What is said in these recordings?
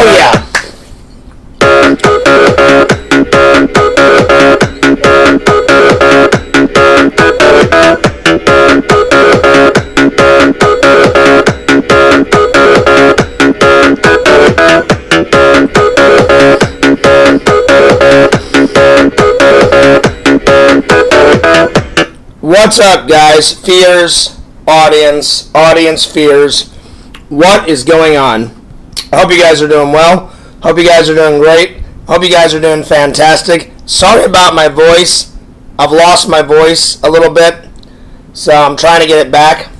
Oh, yeah. What's up, guys? Fears, audience fears. What is going on? I hope you guys are doing well. Hope you guys are doing great. Hope you guys are doing fantastic. Sorry about my voice. I've lost my voice a little bit, so I'm trying to get it back.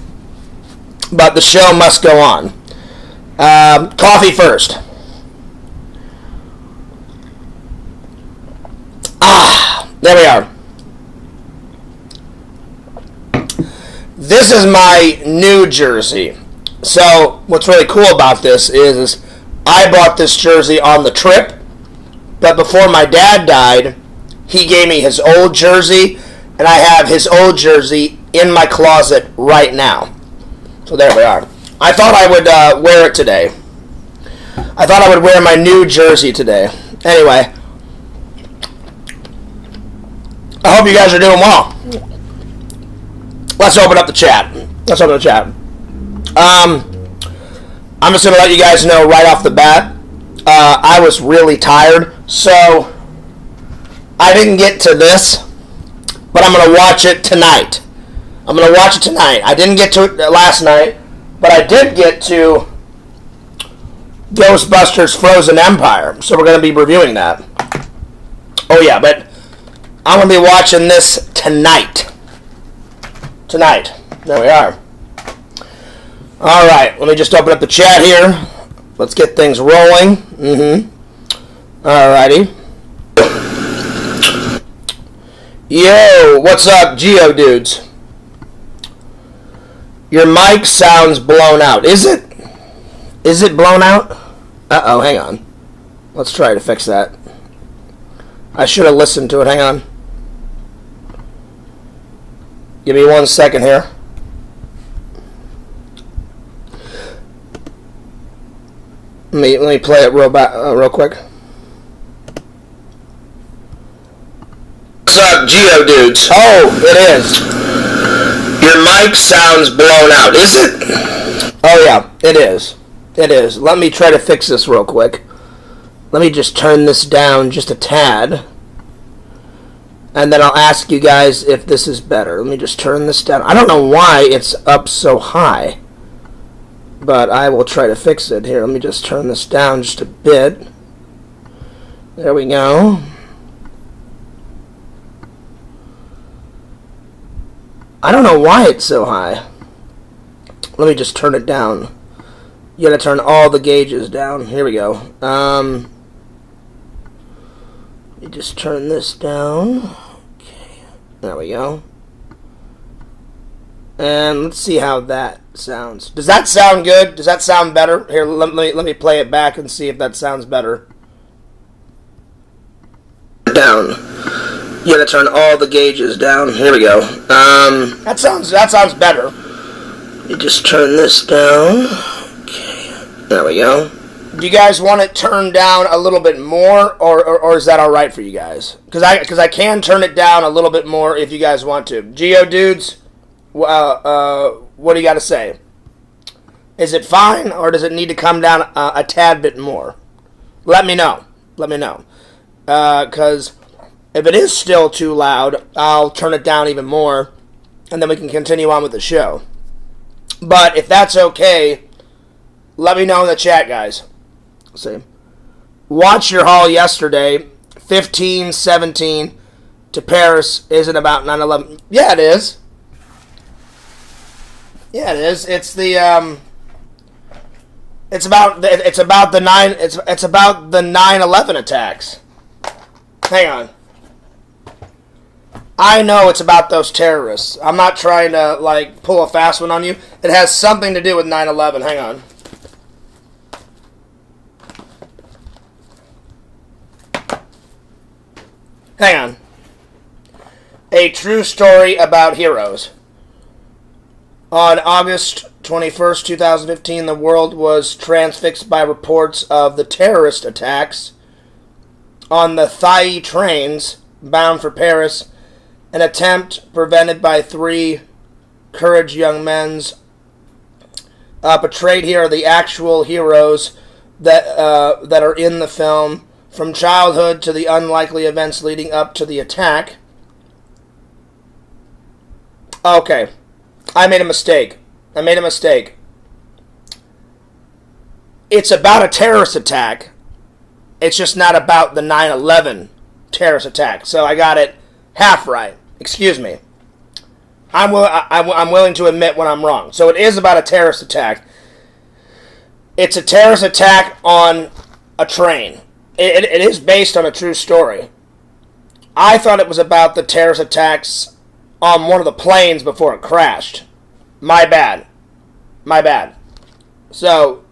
But the show must go on. Coffee first. There we are. This is my new jersey. So what's really cool about this is I bought this jersey on the trip, but before my dad died, he gave me his old jersey, and I have his old jersey in my closet right now. So there we are. I thought I would wear it today. I thought I would wear my new jersey today. Anyway, I hope you guys are doing well. Let's open up the chat. I'm just going to let you guys know right off the bat, I was really tired, so I didn't get to this, but I'm going to watch it tonight. I didn't get to it last night, but I did get to Ghostbusters Frozen Empire, so we're going to be reviewing that. Oh yeah, but I'm going to be watching this tonight. There we are. Alright, let me just open up the chat here. Let's get things rolling. Alrighty. Yo, what's up, Geo dudes? Your mic sounds blown out. Is it? Is it blown out? Uh-oh, hang on. Let's try to fix that. I should have listened to it. Hang on. Give me 1 second here. Let me play it real quick. What's up, Geo dudes? Oh, it is. Your mic sounds blown out. Is it? Oh yeah, it is. It is. Let me try to fix this real quick. Let me just turn this down just a tad. And then I'll ask you guys if this is better. Let me just turn this down. I don't know why it's up so high, but I will try to fix it. Here, let me just turn this down just a bit. There we go. I don't know why it's so high. Let me just turn it down. You gotta turn all the gauges down. Here we go. Let me just turn this down. There we go. And let's see how that sounds. Does that sound good? Does that sound better? Here, let me play it back and see if that sounds better. Down. You gotta turn all the gauges down. Here we go. That sounds better. You just turn this down. Okay. There we go. Do you guys want it turned down a little bit more, or is that all right for you guys? Because I can turn it down a little bit more if you guys want to. Geo dudes, what do you got to say? Is it fine, or does it need to come down a tad bit more? Let me know. Because if it is still too loud, I'll turn it down even more, and then we can continue on with the show. But if that's okay, let me know in the chat, guys. See. Watch your haul yesterday, 15-17 to Paris isn't about 9/11. Yeah, it is. Yeah, it is. It's the it's about the 9/11 attacks. Hang on. I know it's about those terrorists. I'm not trying to pull a fast one on you. It has something to do with 9/11. Hang on. Hang on. A true story about heroes. On August 21st, 2015, the world was transfixed by reports of the terrorist attacks on the Thai trains bound for Paris, an attempt prevented by three courage young men's. Portrayed here are the actual heroes that are in the film, from childhood to the unlikely events leading up to the attack. Okay, I made a mistake. It's about a terrorist attack. It's just not about the 9/11 terrorist attack. So I got it half right. Excuse me. I'm willing to admit when I'm wrong. So it is about a terrorist attack. It's a terrorist attack on a train. It is based on a true story. I thought it was about the terrorist attacks on one of the planes before it crashed. My bad. So,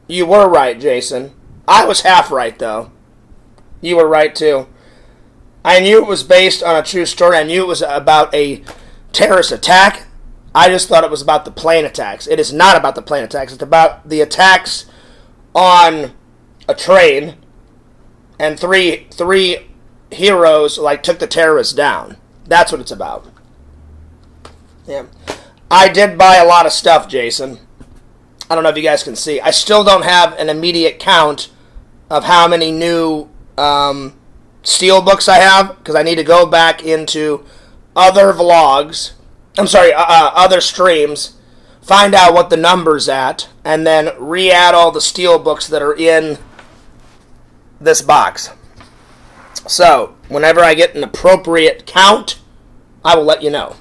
you were right, Jason. I was half right, though. You were right, too. I knew it was based on a true story. I knew it was about a terrorist attack. I just thought it was about the plane attacks. It is not about the plane attacks. It's about the attacks on a train, and three heroes took the terrorists down. That's what it's about. Yeah. I did buy a lot of stuff, Jason. I don't know if you guys can see. I still don't have an immediate count of how many new steel books I have, because I need to go back into other vlogs. Other streams, find out what the number's at, and then re-add all the steel books that are in this box. So, whenever I get an appropriate count, I will let you know.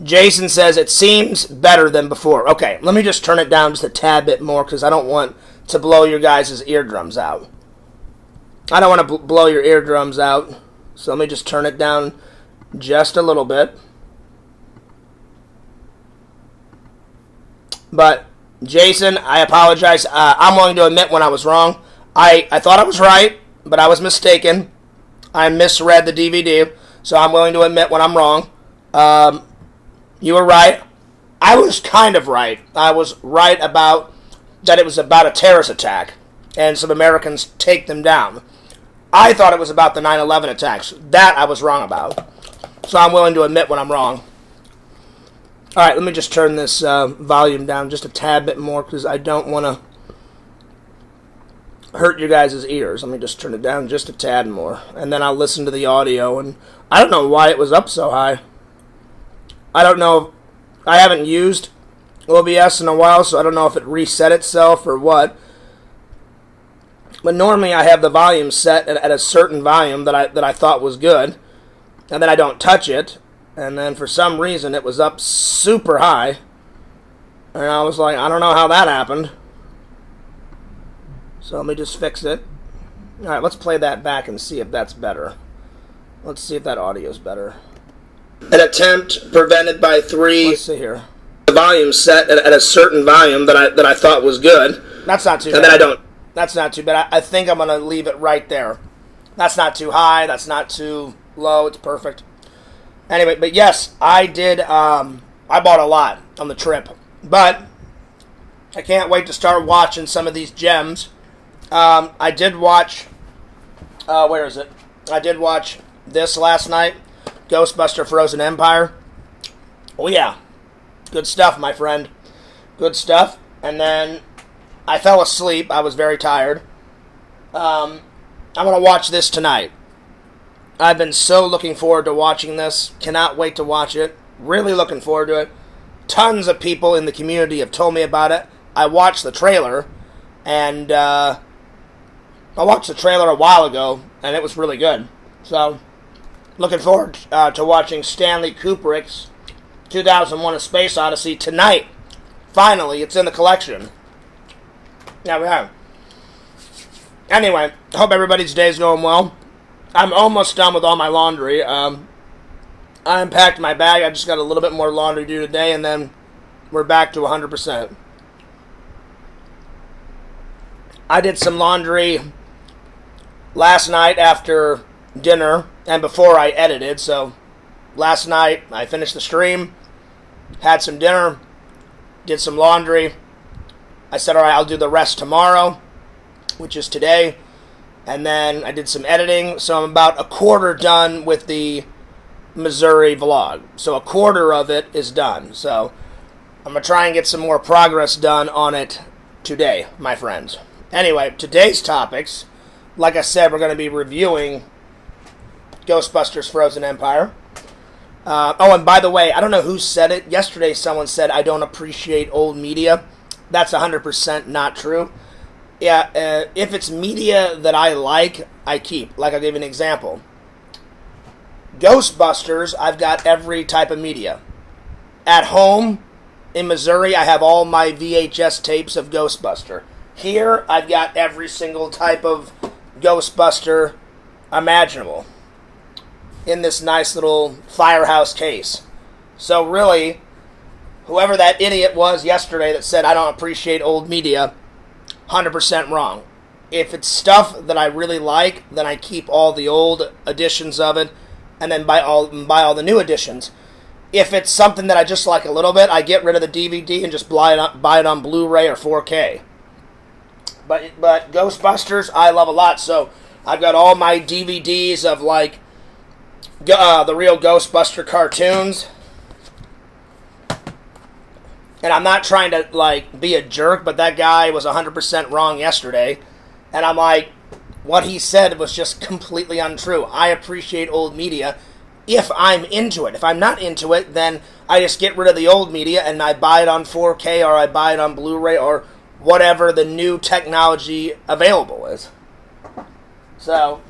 Jason says, it seems better than before. Okay, let me just turn it down just a tad bit more, because I don't want to blow your guys' eardrums out. I don't want to blow your eardrums out, so let me just turn it down just a little bit. But, Jason, I apologize. I'm willing to admit when I was wrong. I thought I was right, but I was mistaken. I misread the DVD, so I'm willing to admit when I'm wrong. You were right. I was kind of right. I was right about that it was about a terrorist attack, and some Americans take them down. I thought it was about the 9/11 attacks. That I was wrong about. So I'm willing to admit when I'm wrong. Alright, let me just turn this volume down just a tad bit more, because I don't want to hurt your guys' ears. Let me just turn it down just a tad more, and then I'll listen to the audio. And I don't know why it was up so high. I don't know. I haven't used OBS in a while, so I don't know if it reset itself or what. But normally I have the volume set at a certain volume that I thought was good, and then I don't touch it. And then for some reason it was up super high. And I was like, I don't know how that happened. So let me just fix it. Alright, let's play that back and see if that's better. Let's see if that audio's better. An attempt prevented by three. Let's see here. The volume set at a certain volume that I thought was good. That's not too bad. And then I don't. That's not too bad. I think I'm going to leave it right there. That's not too high. That's not too low. It's perfect. Anyway, but yes, I did, I bought a lot on the trip, but I can't wait to start watching some of these gems. I did watch, where is it? I did watch this last night, Ghostbusters Frozen Empire. Oh yeah, good stuff, my friend, good stuff. And then I fell asleep. I was very tired. I'm going to watch this tonight. I've been so looking forward to watching this. Cannot wait to watch it. Really looking forward to it. Tons of people in the community have told me about it. I watched the trailer, and I watched the trailer a while ago, and it was really good. So, looking forward to watching Stanley Kubrick's 2001: A Space Odyssey tonight. Finally, it's in the collection. Yeah, we have. Anyway, I hope everybody's day's going well. I'm almost done with all my laundry. I unpacked my bag. I just got a little bit more laundry to do today, and then we're back to 100%. I did some laundry last night after dinner and before I edited. So last night I finished the stream, had some dinner, did some laundry. I said, all right, I'll do the rest tomorrow, which is today. And then I did some editing, so I'm about a quarter done with the Missouri vlog. So a quarter of it is done. So I'm going to try and get some more progress done on it today, my friends. Anyway, today's topics, like I said, we're going to be reviewing Ghostbusters Frozen Empire. Oh, and by the way, I don't know who said it. Yesterday someone said, I don't appreciate old media. That's 100% not true. Yeah, if it's media that I like, I keep. Like, I'll give you an example. Ghostbusters, I've got every type of media. At home, in Missouri, I have all my VHS tapes of Ghostbuster. Here, I've got every single type of Ghostbuster imaginable in this nice little firehouse case. So really, whoever that idiot was yesterday that said I don't appreciate old media, 100% wrong. If it's stuff that I really like, then I keep all the old editions of it and then buy all the new editions. If it's something that I just like a little bit, I get rid of the DVD and just buy it on Blu-ray or 4K. But Ghostbusters, I love a lot. So I've got all my DVDs of like the real Ghostbuster cartoons. And I'm not trying to like be a jerk, but that guy was 100% wrong yesterday. And I'm like, what he said was just completely untrue. I appreciate old media if I'm into it. If I'm not into it, then I just get rid of the old media and I buy it on 4K or I buy it on Blu-ray or whatever the new technology available is. So,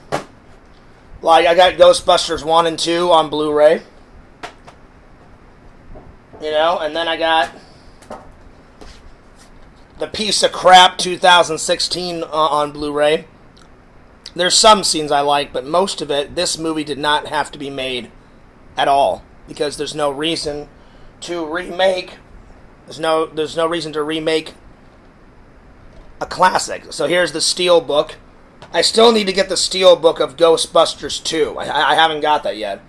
like, I got Ghostbusters 1 and 2 on Blu-ray. You know, and then I got the piece of crap 2016 on Blu-ray. There's some scenes I like, but most of it, this movie did not have to be made at all. Because there's no reason to remake. There's no reason to remake a classic. So here's the Steelbook. I still need to get the Steelbook of Ghostbusters 2. I haven't got that yet.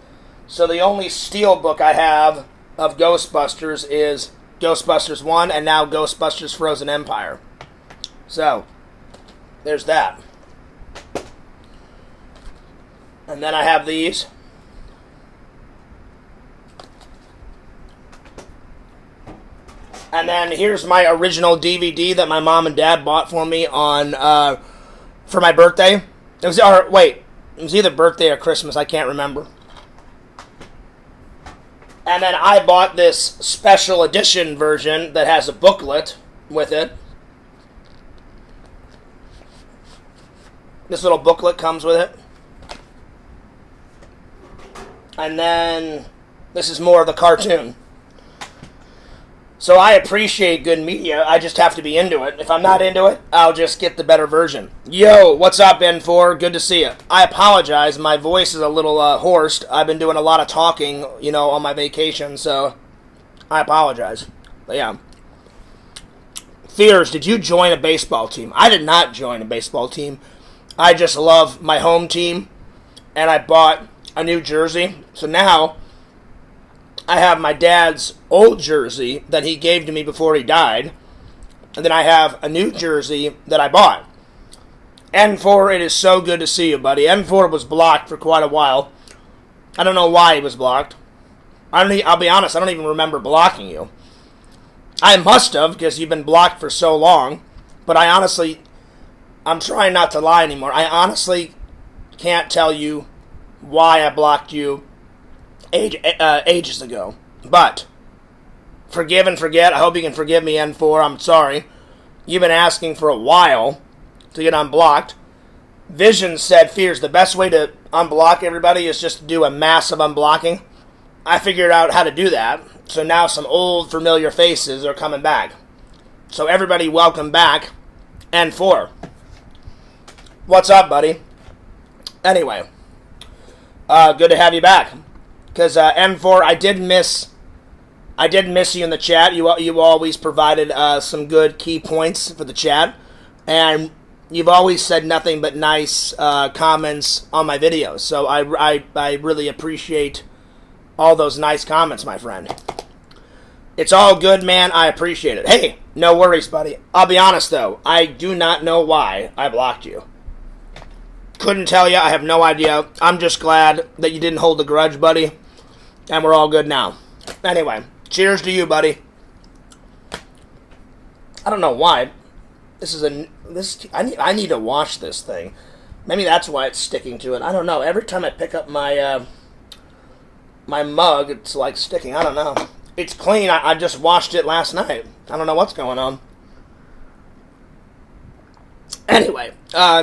So the only Steelbook I have of Ghostbusters is Ghostbusters 1 and now Ghostbusters Frozen Empire. So, there's that. And then I have these. And then here's my original DVD that my mom and dad bought for me on for my birthday. It was either birthday or Christmas, I can't remember. And then I bought this special edition version that has a booklet with it. This little booklet comes with it. And then this is more of the cartoon. So I appreciate good media. I just have to be into it. If I'm not into it, I'll just get the better version. Yo, what's up, N4? Good to see you. I apologize. My voice is a little hoarse. I've been doing a lot of talking, on my vacation, so I apologize. But yeah. Fears, did you join a baseball team? I did not join a baseball team. I just love my home team, and I bought a new jersey. So now I have my dad's old jersey that he gave to me before he died. And then I have a new jersey that I bought. N4, it is so good to see you, buddy. N4 was blocked for quite a while. I don't know why he was blocked. I'll be honest, I don't even remember blocking you. I must have, because you've been blocked for so long. But I'm trying not to lie anymore. I honestly can't tell you why I blocked you ages ago. But forgive and forget. I hope you can forgive me, N4. I'm sorry. You've been asking for a while to get unblocked. Vision said, Fears, the best way to unblock everybody is just to do a massive unblocking. I figured out how to do that. So now some old familiar faces are coming back. So everybody welcome back, N4. What's up, buddy? Anyway, good to have you back. Because M4, I did miss you in the chat. You always provided some good key points for the chat, and you've always said nothing but nice comments on my videos. So I really appreciate all those nice comments, my friend. It's all good, man. I appreciate it. Hey, no worries, buddy. I'll be honest, though. I do not know why I blocked you. Couldn't tell you. I have no idea. I'm just glad that you didn't hold a grudge, buddy. And we're all good now. Anyway, cheers to you, buddy. I don't know why. I need to wash this thing. Maybe that's why it's sticking to it. I don't know. Every time I pick up my my mug, it's like sticking. I don't know. It's clean. I just washed it last night. I don't know what's going on. Anyway,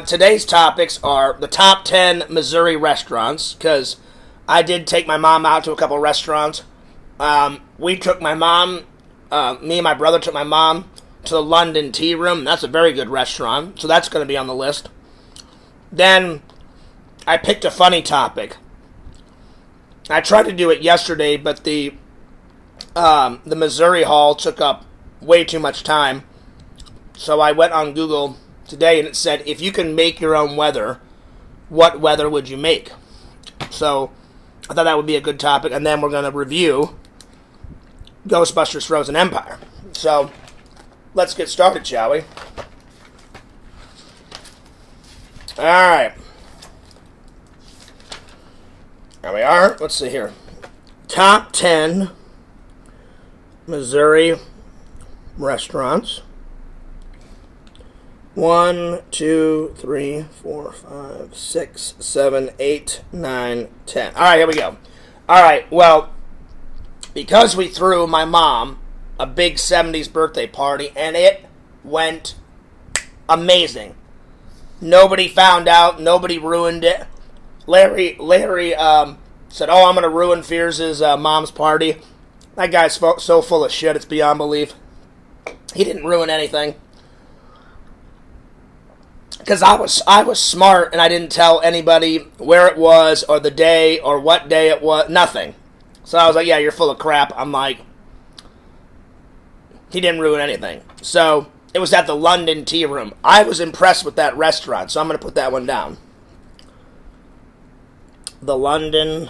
today's topics are the top 10 Missouri restaurants, because I did take my mom out to a couple restaurants. We took my mom, me and my brother took my mom to the London Tea Room. That's a very good restaurant, so that's going to be on the list. Then I picked a funny topic. I tried to do it yesterday, but the Missouri haul took up way too much time. So I went on Google today and it said, if you can make your own weather, what weather would you make? So I thought that would be a good topic. And then we're going to review Ghostbusters Frozen Empire. So let's get started, shall we? Alright. There we are. Let's see here. Top 10 Missouri restaurants. 1, 2, 3, 4, 5, 6, 7, 8, 9, 10. Alright, here we go. Alright, well, because we threw my mom a big 70s birthday party, and it went amazing. Nobody found out. Nobody ruined it. Larry said, oh, I'm going to ruin Fears' mom's party. That guy's so full of shit, it's beyond belief. He didn't ruin anything. Because I was smart, and I didn't tell anybody where it was, or the day, or what day it was. Nothing. So I was like, yeah, you're full of crap. I'm like, he didn't ruin anything. So it was at the London Tea Room. I was impressed with that restaurant, so I'm going to put that one down. The London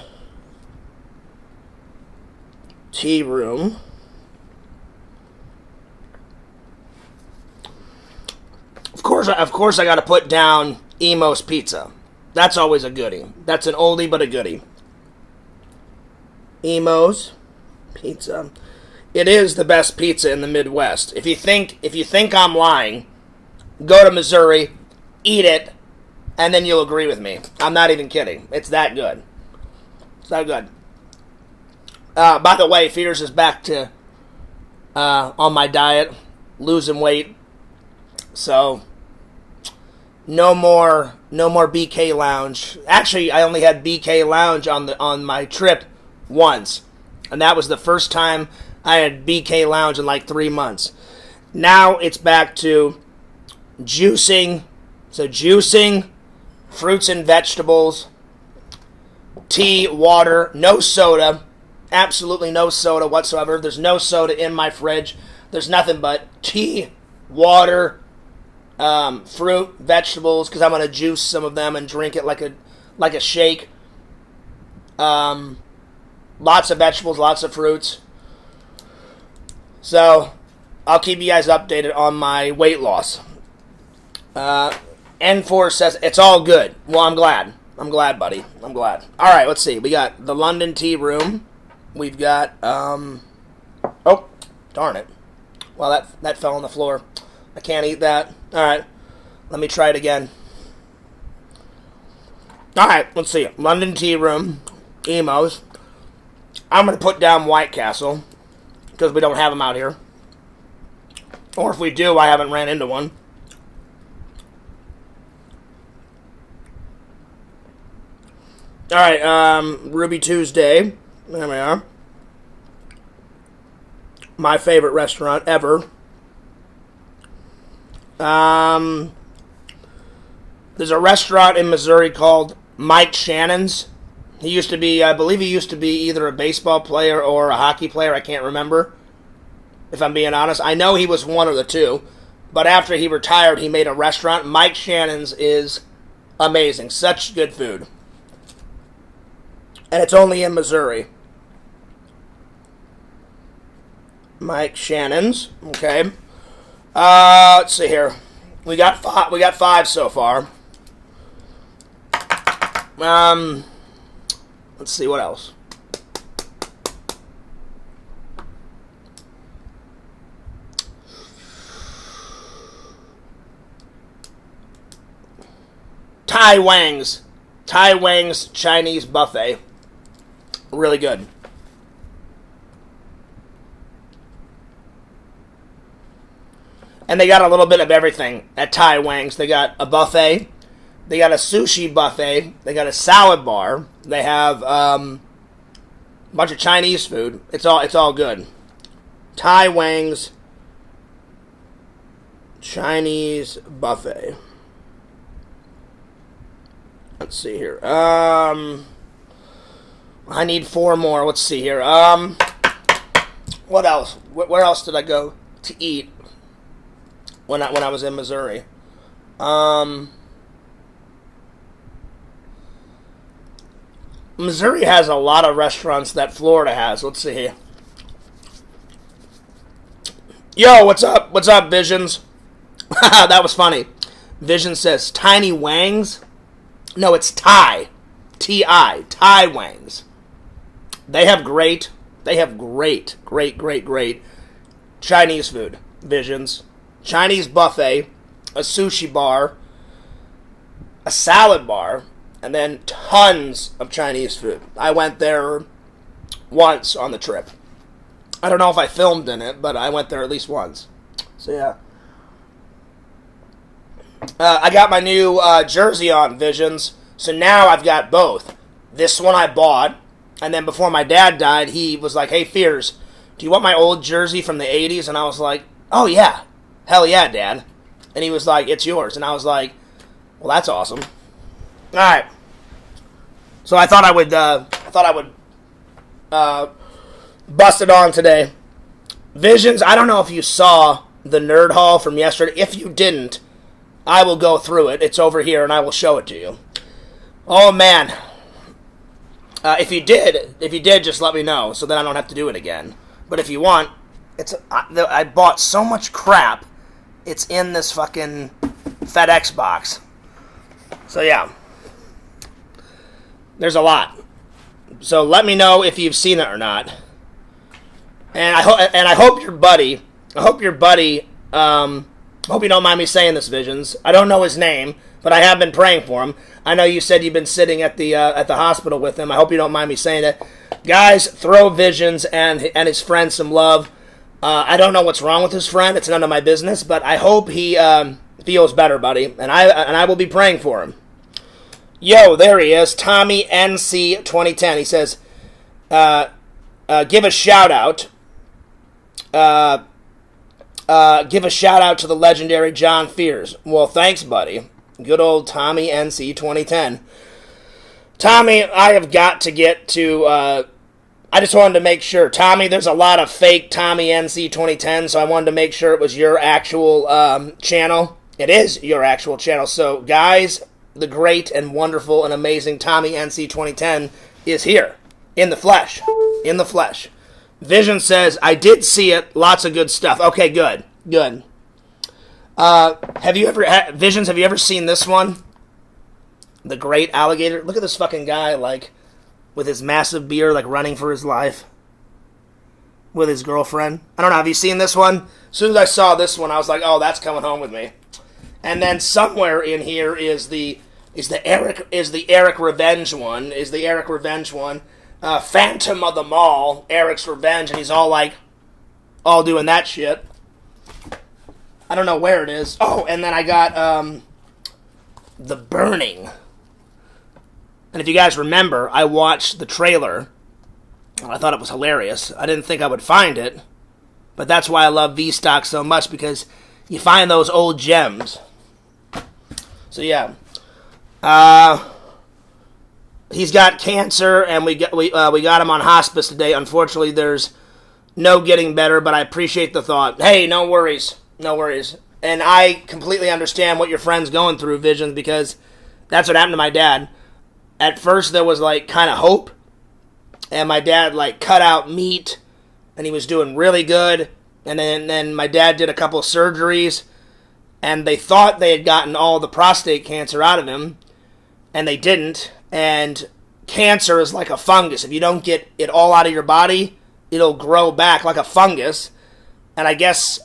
Tea Room. Of course, I got to put down Emo's Pizza. That's always a goodie. That's an oldie but a goodie. Emo's Pizza. It is the best pizza in the Midwest. If you think I'm lying, go to Missouri, eat it, and then you'll agree with me. I'm not even kidding. It's that good. It's that good. By the way, Fears is back to on my diet, losing weight. So no more BK Lounge. Actually, I only had BK Lounge on my trip once, and that was the first time I had BK Lounge in like 3 months. Now it's back to juicing. So juicing, fruits and vegetables, tea, water, no soda. Absolutely no soda whatsoever. There's no soda in my fridge. There's nothing but tea, water, fruit, vegetables, because I'm going to juice some of them and drink it like a shake. Lots of vegetables, lots of fruits. So, I'll keep you guys updated on my weight loss. N4 says, it's all good. Well, I'm glad. I'm glad, buddy. I'm glad. Alright, let's see. We got the London Tea Room. We've got, oh, darn it. Well, that fell on the floor. I can't eat that. Alright, let me try it again. Alright, let's see. London Tea Room. Emo's. I'm going to put down White Castle, because we don't have them out here. Or if we do, I haven't ran into one. Alright, Ruby Tuesday. There we are. My favorite restaurant ever. There's a restaurant in Missouri called Mike Shannon's. I believe he used to be either a baseball player or a hockey player. I can't remember, if I'm being honest. I know he was one of the two. But after he retired, he made a restaurant. Mike Shannon's is amazing. Such good food. And it's only in Missouri. Mike Shannon's. Okay. Let's see here. We got five so far. Let's see what else. Tai Wang's Chinese buffet. Really good. And they got a little bit of everything at Tai Wang's. They got a buffet. They got a sushi buffet. They got a salad bar. They have a bunch of Chinese food. It's all good. Tai Wang's Chinese buffet. Let's see here. I need 4 more. Let's see here. What else? Where else did I go to eat when I was in Missouri? Missouri has a lot of restaurants that Florida has. Let's see here. Yo, what's up? What's up, Visions? That was funny. Vision says Tiny Wang's. No, it's Thai. T-I. Tai Wang's. They have great Chinese food. Visions. Chinese buffet. A sushi bar. A salad bar. And then tons of Chinese food. I went there once on the trip. I don't know if I filmed in it, but I went there at least once. So, yeah. I got my new jersey on, Visions. So now I've got both. This one I bought, and then before my dad died, he was like, "Hey, Fears, do you want my old jersey from the 80s?" And I was like, "Oh, yeah. Hell yeah, Dad." And he was like, "It's yours." And I was like, "Well, that's awesome." All right. So I thought I would bust it on today. Visions, I don't know if you saw the Nerd Hall from yesterday. If you didn't, I will go through it. It's over here, and I will show it to you. Oh, man. If you did, just let me know, so then I don't have to do it again. But if you want, I bought so much crap, it's in this fucking FedEx box. So, yeah. There's a lot. So let me know if you've seen it or not. And I hope your buddy, hope you don't mind me saying this, Visions. I don't know his name, but I have been praying for him. I know you said you've been sitting at the hospital with him. I hope you don't mind me saying it. Guys, throw Visions and his friend some love. I don't know what's wrong with his friend. It's none of my business, but I hope he feels better, buddy. And I will be praying for him. Yo, there he is, Tommy NC 2010. He says, give a shout out. Give a shout out to the legendary John Fears. Well, thanks, buddy. Good old Tommy NC 2010. Tommy, I have got to get to, I just wanted to make sure. Tommy, there's a lot of fake Tommy NC 2010, so I wanted to make sure it was your actual channel. It is your actual channel. So, guys, the great and wonderful and amazing Tommy NC 2010 is here. In the flesh. In the flesh. Vision says, I did see it. Lots of good stuff. Okay, good. Good. Visions, have you ever seen this one? The Great Alligator. Look at this fucking guy, like, with his massive beard, like, running for his life. With his girlfriend. I don't know, have you seen this one? As soon as I saw this one, I was like, oh, that's coming home with me. And then somewhere in here is the Eric Revenge one. Phantom of the Mall, Eric's Revenge, and he's all doing that shit. I don't know where it is. Oh, and then I got The Burning. And if you guys remember, I watched the trailer. And I thought it was hilarious. I didn't think I would find it. But that's why I love V-Stock so much, because you find those old gems. So yeah. He's got cancer, and we got him on hospice today. Unfortunately, there's no getting better, but I appreciate the thought. Hey, no worries. No worries. And I completely understand what your friend's going through, Visions, because that's what happened to my dad. At first, there was, like, kind of hope, and my dad, like, cut out meat and he was doing really good. And then my dad did a couple of surgeries, and they thought they had gotten all the prostate cancer out of him, and they didn't. And cancer is like a fungus. If you don't get it all out of your body, it'll grow back like a fungus. And I guess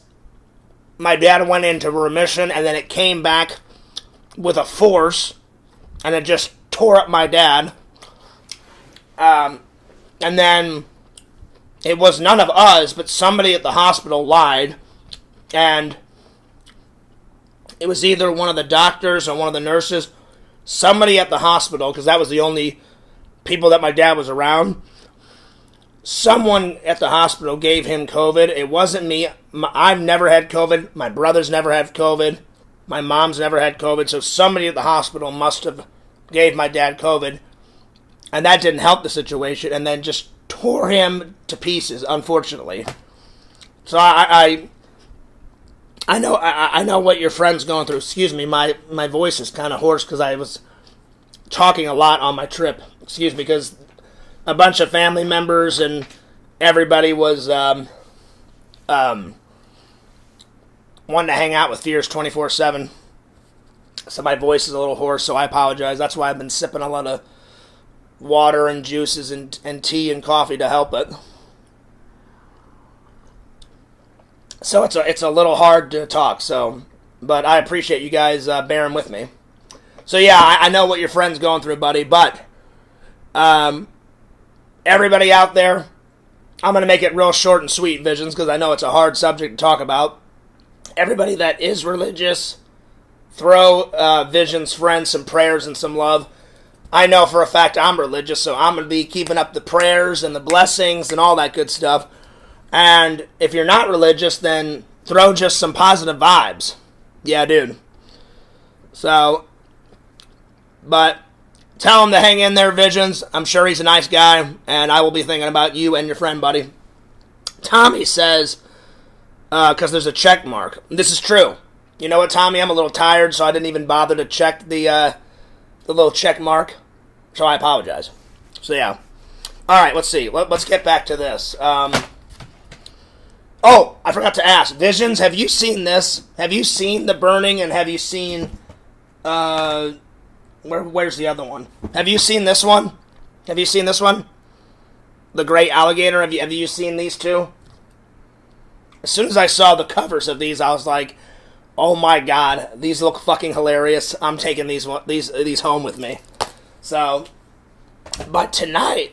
my dad went into remission, and then it came back with a force, and it just tore up my dad. And then it was none of us, but somebody at the hospital lied, and it was either one of the doctors or one of the nurses. Somebody at the hospital, because that was the only people that my dad was around. Someone at the hospital gave him COVID. It wasn't me. I've never had COVID. My brother's never had COVID. My mom's never had COVID. So somebody at the hospital must have gave my dad COVID. And that didn't help the situation. And then just tore him to pieces, unfortunately. So I know what your friend's going through. Excuse me, my voice is kind of hoarse because I was talking a lot on my trip. Excuse me, because a bunch of family members and everybody was wanting to hang out with Fierce 24/7. So my voice is a little hoarse, so I apologize. That's why I've been sipping a lot of water and juices and tea and coffee to help it. So it's a little hard to talk, but I appreciate you guys bearing with me. So yeah, I know what your friend's going through, buddy, but everybody out there, I'm going to make it real short and sweet, Visions, because I know it's a hard subject to talk about. Everybody that is religious, throw Visions' friends some prayers and some love. I know for a fact I'm religious, so I'm going to be keeping up the prayers and the blessings and all that good stuff. And if you're not religious, then throw just some positive vibes. Yeah, dude. So, but tell him to hang in there, Visions. I'm sure he's a nice guy, and I will be thinking about you and your friend, buddy. Tommy says, because there's a check mark. This is true. You know what, Tommy? I'm a little tired, so I didn't even bother to check the little check mark. So I apologize. So, yeah. All right, let's see. Let's get back to this. Oh, I forgot to ask. Visions, have you seen this? Have you seen the burning, and have you seen... Where's the other one? Have you seen this one? Have you seen this one? The Great Alligator. Have you seen these two? As soon as I saw the covers of these, I was like, oh my god, these look fucking hilarious. I'm taking these home with me. So, but tonight,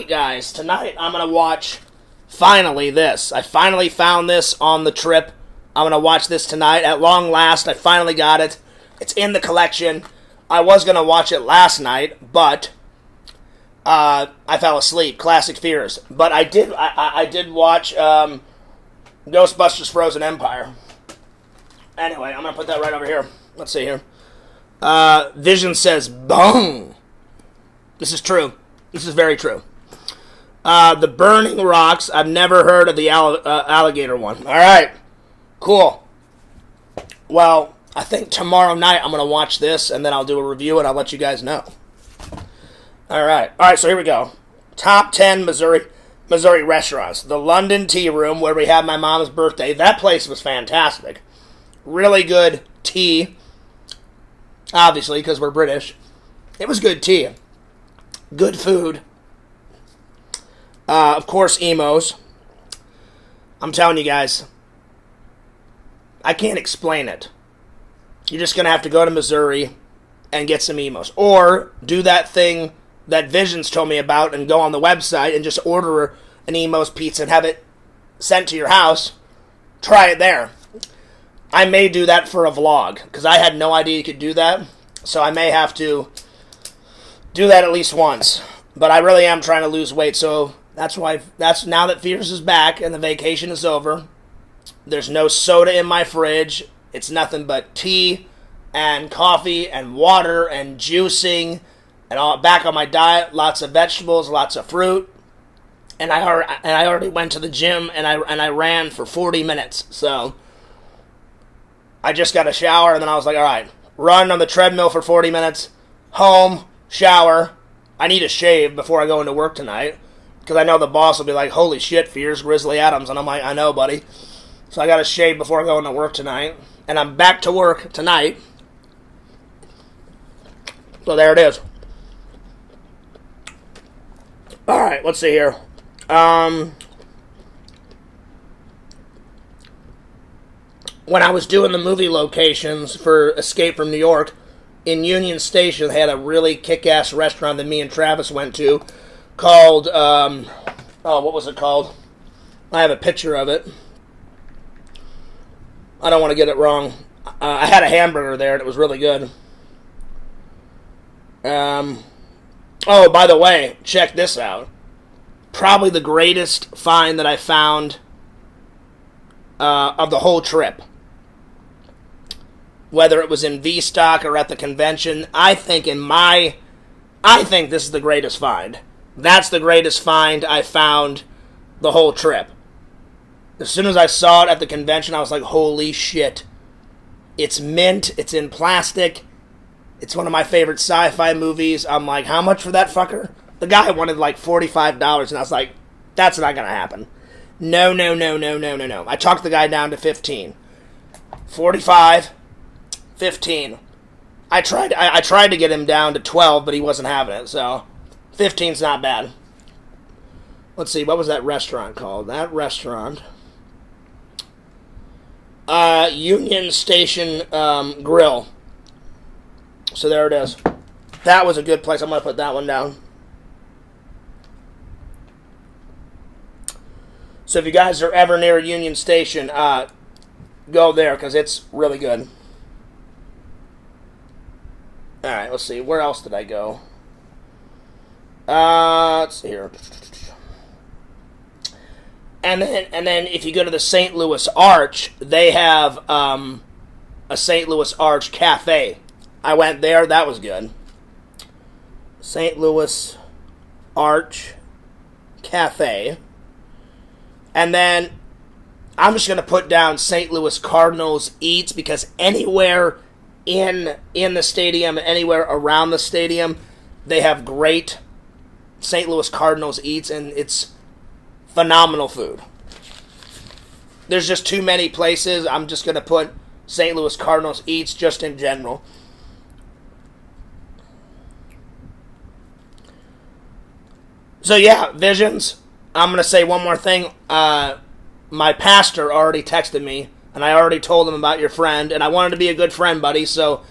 guys, I'm going to watch, finally, this. I finally found this on the trip. I'm going to watch this tonight. At long last, I finally got it. It's in the collection. I was going to watch it last night, but I fell asleep. Classic Fears. But I did watch Ghostbusters Frozen Empire. Anyway, I'm going to put that right over here. Let's see here. Vision says, bung. This is true. This is very true. The Burning Rocks. I've never heard of the alligator one. All right. Cool. Well, I think tomorrow night I'm going to watch this, and then I'll do a review, and I'll let you guys know. All right, so here we go. Top 10 Missouri restaurants. The London Tea Room, where we had my mom's birthday. That place was fantastic. Really good tea. Obviously, because we're British. It was good tea. Good food. Of course, emos. I'm telling you guys, I can't explain it. You're just going to have to go to Missouri and get some emos. Or do that thing that Visions told me about and go on the website and just order an emos pizza and have it sent to your house. Try it there. I may do that for a vlog, because I had no idea you could do that. So I may have to do that at least once. But I really am trying to lose weight, so that's now that Fears is back and the vacation is over. There's no soda in my fridge. It's nothing but tea and coffee and water and juicing and all back on my diet. Lots of vegetables, lots of fruit, and I already went to the gym and I ran for 40 minutes. So I just got a shower and then I was like, all right, run on the treadmill for 40 minutes, home, shower. I need a shave before I go into work tonight, Because I know the boss will be like, holy shit, Fierce Grizzly Adams. And I'm like, I know, buddy. So I got to shave before going to work tonight. And I'm back to work tonight. So there it is. Alright, let's see here. When I was doing the movie locations for Escape from New York, in Union Station, they had a really kick-ass restaurant that me and Travis went to called, what was it called? I have a picture of it. I don't want to get it wrong. I had a hamburger there, and it was really good. Oh, by the way, check this out. Probably the greatest find that I found of the whole trip. Whether it was in V-Stock or at the convention, I think this is the greatest find. That's the greatest find I found the whole trip. As soon as I saw it at the convention, I was like, holy shit. It's mint, it's in plastic, it's one of my favorite sci-fi movies. I'm like, how much for that fucker? The guy wanted like $45, and I was like, that's not gonna happen. No. I talked the guy down to 15. 45, 15. I tried to get him down to 12, but he wasn't having it, so 15's not bad. Let's see, what was that restaurant called? That restaurant, Union Station Grill. So there it is. That was a good place. I'm going to put that one down. So if you guys are ever near Union Station, go there because it's really good. Alright, let's see. Where else did I go? Let's see here. And then if you go to the St. Louis Arch, they have a St. Louis Arch cafe. I went there. That was good. St. Louis Arch Cafe. And then I'm just going to put down St. Louis Cardinals Eats because anywhere in the stadium, anywhere around the stadium, they have great St. Louis Cardinals Eats, and it's phenomenal food. There's just too many places. I'm just going to put St. Louis Cardinals Eats just in general. So yeah, Visions. I'm going to say one more thing. My pastor already texted me, and I already told him about your friend, and I wanted to be a good friend, buddy, so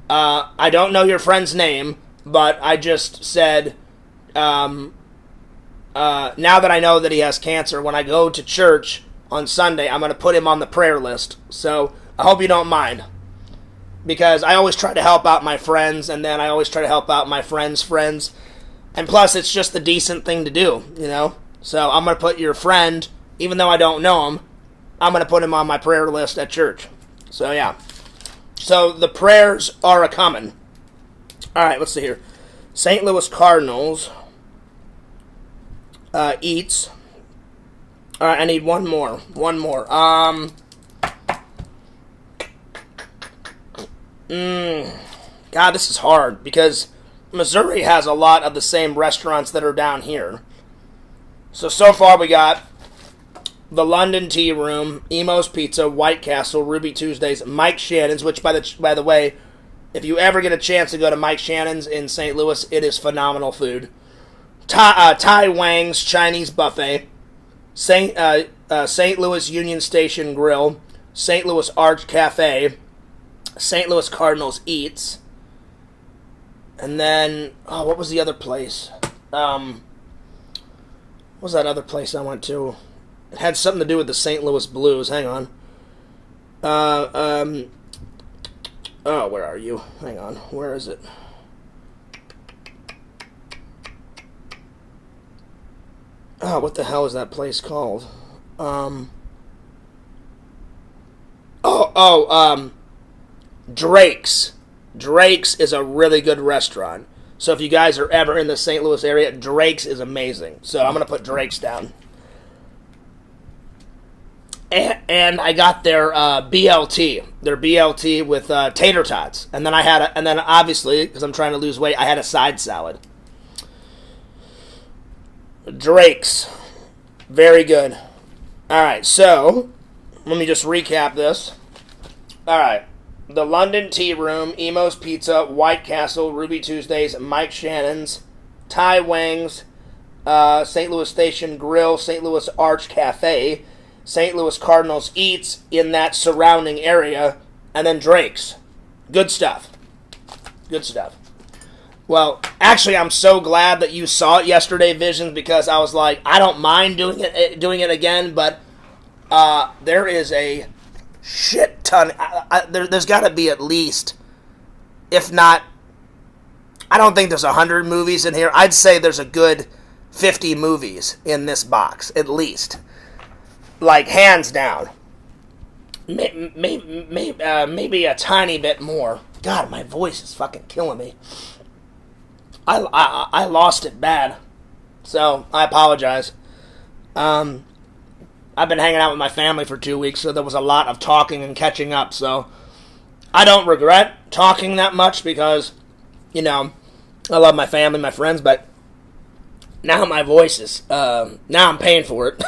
I don't know your friend's name, but I just said, now that I know that he has cancer, when I go to church on Sunday, I'm going to put him on the prayer list. So I hope you don't mind, because I always try to help out my friends, and then I always try to help out my friends' friends. And plus, it's just the decent thing to do, you know? So I'm going to put your friend, even though I don't know him, I'm going to put him on my prayer list at church. So, yeah. So, the prayers are a-coming. Alright, let's see here. St. Louis Cardinals Eats. Alright, I need one more. One more. God, this is hard, because Missouri has a lot of the same restaurants that are down here. So far we got the London Tea Room, Emo's Pizza, White Castle, Ruby Tuesdays, Mike Shannon's, which, by the way, if you ever get a chance to go to Mike Shannon's in St. Louis, it is phenomenal food. Tai Wang's Chinese Buffet, St. Louis Union Station Grill, St. Louis Arch Cafe, St. Louis Cardinals Eats, and then, what was the other place? What was that other place I went to? It had something to do with the St. Louis Blues. Hang on. Where are you? Hang on. Where is it? What the hell is that place called? Drake's. Drake's is a really good restaurant. So if you guys are ever in the St. Louis area, Drake's is amazing. So I'm going to put Drake's down. And I got their BLT. Their BLT with tater tots. And then and then, obviously, because I'm trying to lose weight, I had a side salad. Drake's. Very good. Alright, so, let me just recap this. Alright. The London Tea Room, Emo's Pizza, White Castle, Ruby Tuesdays, Mike Shannon's, Tai Wang's, St. Louis Station Grill, St. Louis Arch Cafe, St. Louis Cardinals Eats in that surrounding area, and then Drake's. Good stuff. Good stuff. Well, actually, I'm so glad that you saw it yesterday, Visions, because I was like, I don't mind doing it again, but there is a shit ton. There's got to be at least, if not, I don't think there's 100 movies in here. I'd say there's a good 50 movies in this box, at least. Like, hands down. Maybe a tiny bit more. God, my voice is fucking killing me. I lost it bad, so I apologize. I've been hanging out with my family for 2 weeks, so there was a lot of talking and catching up, so I don't regret talking that much because, you know, I love my family, my friends, but now my voice is, now I'm paying for it.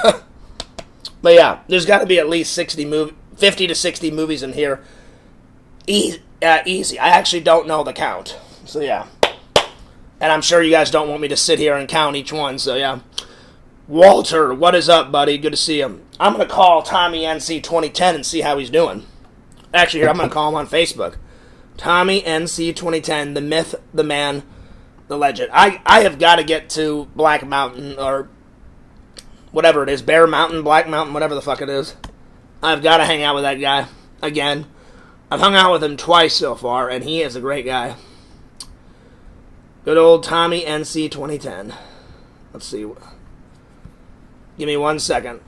But yeah, there's got to be at least 50 to 60 movies in here. Easy. I actually don't know the count, so yeah. And I'm sure you guys don't want me to sit here and count each one, so yeah. Walter, what is up, buddy? Good to see him. I'm going to call Tommy NC 2010 and see how he's doing. Actually, here, I'm going to call him on Facebook. Tommy NC 2010, the myth, the man, the legend. I have got to get to Black Mountain, or whatever it is, Bear Mountain, Black Mountain, whatever the fuck it is. I've got to hang out with that guy again. I've hung out with him twice so far, and he is a great guy. Good old Tommy NC 2010. Let's see. Give me 1 second.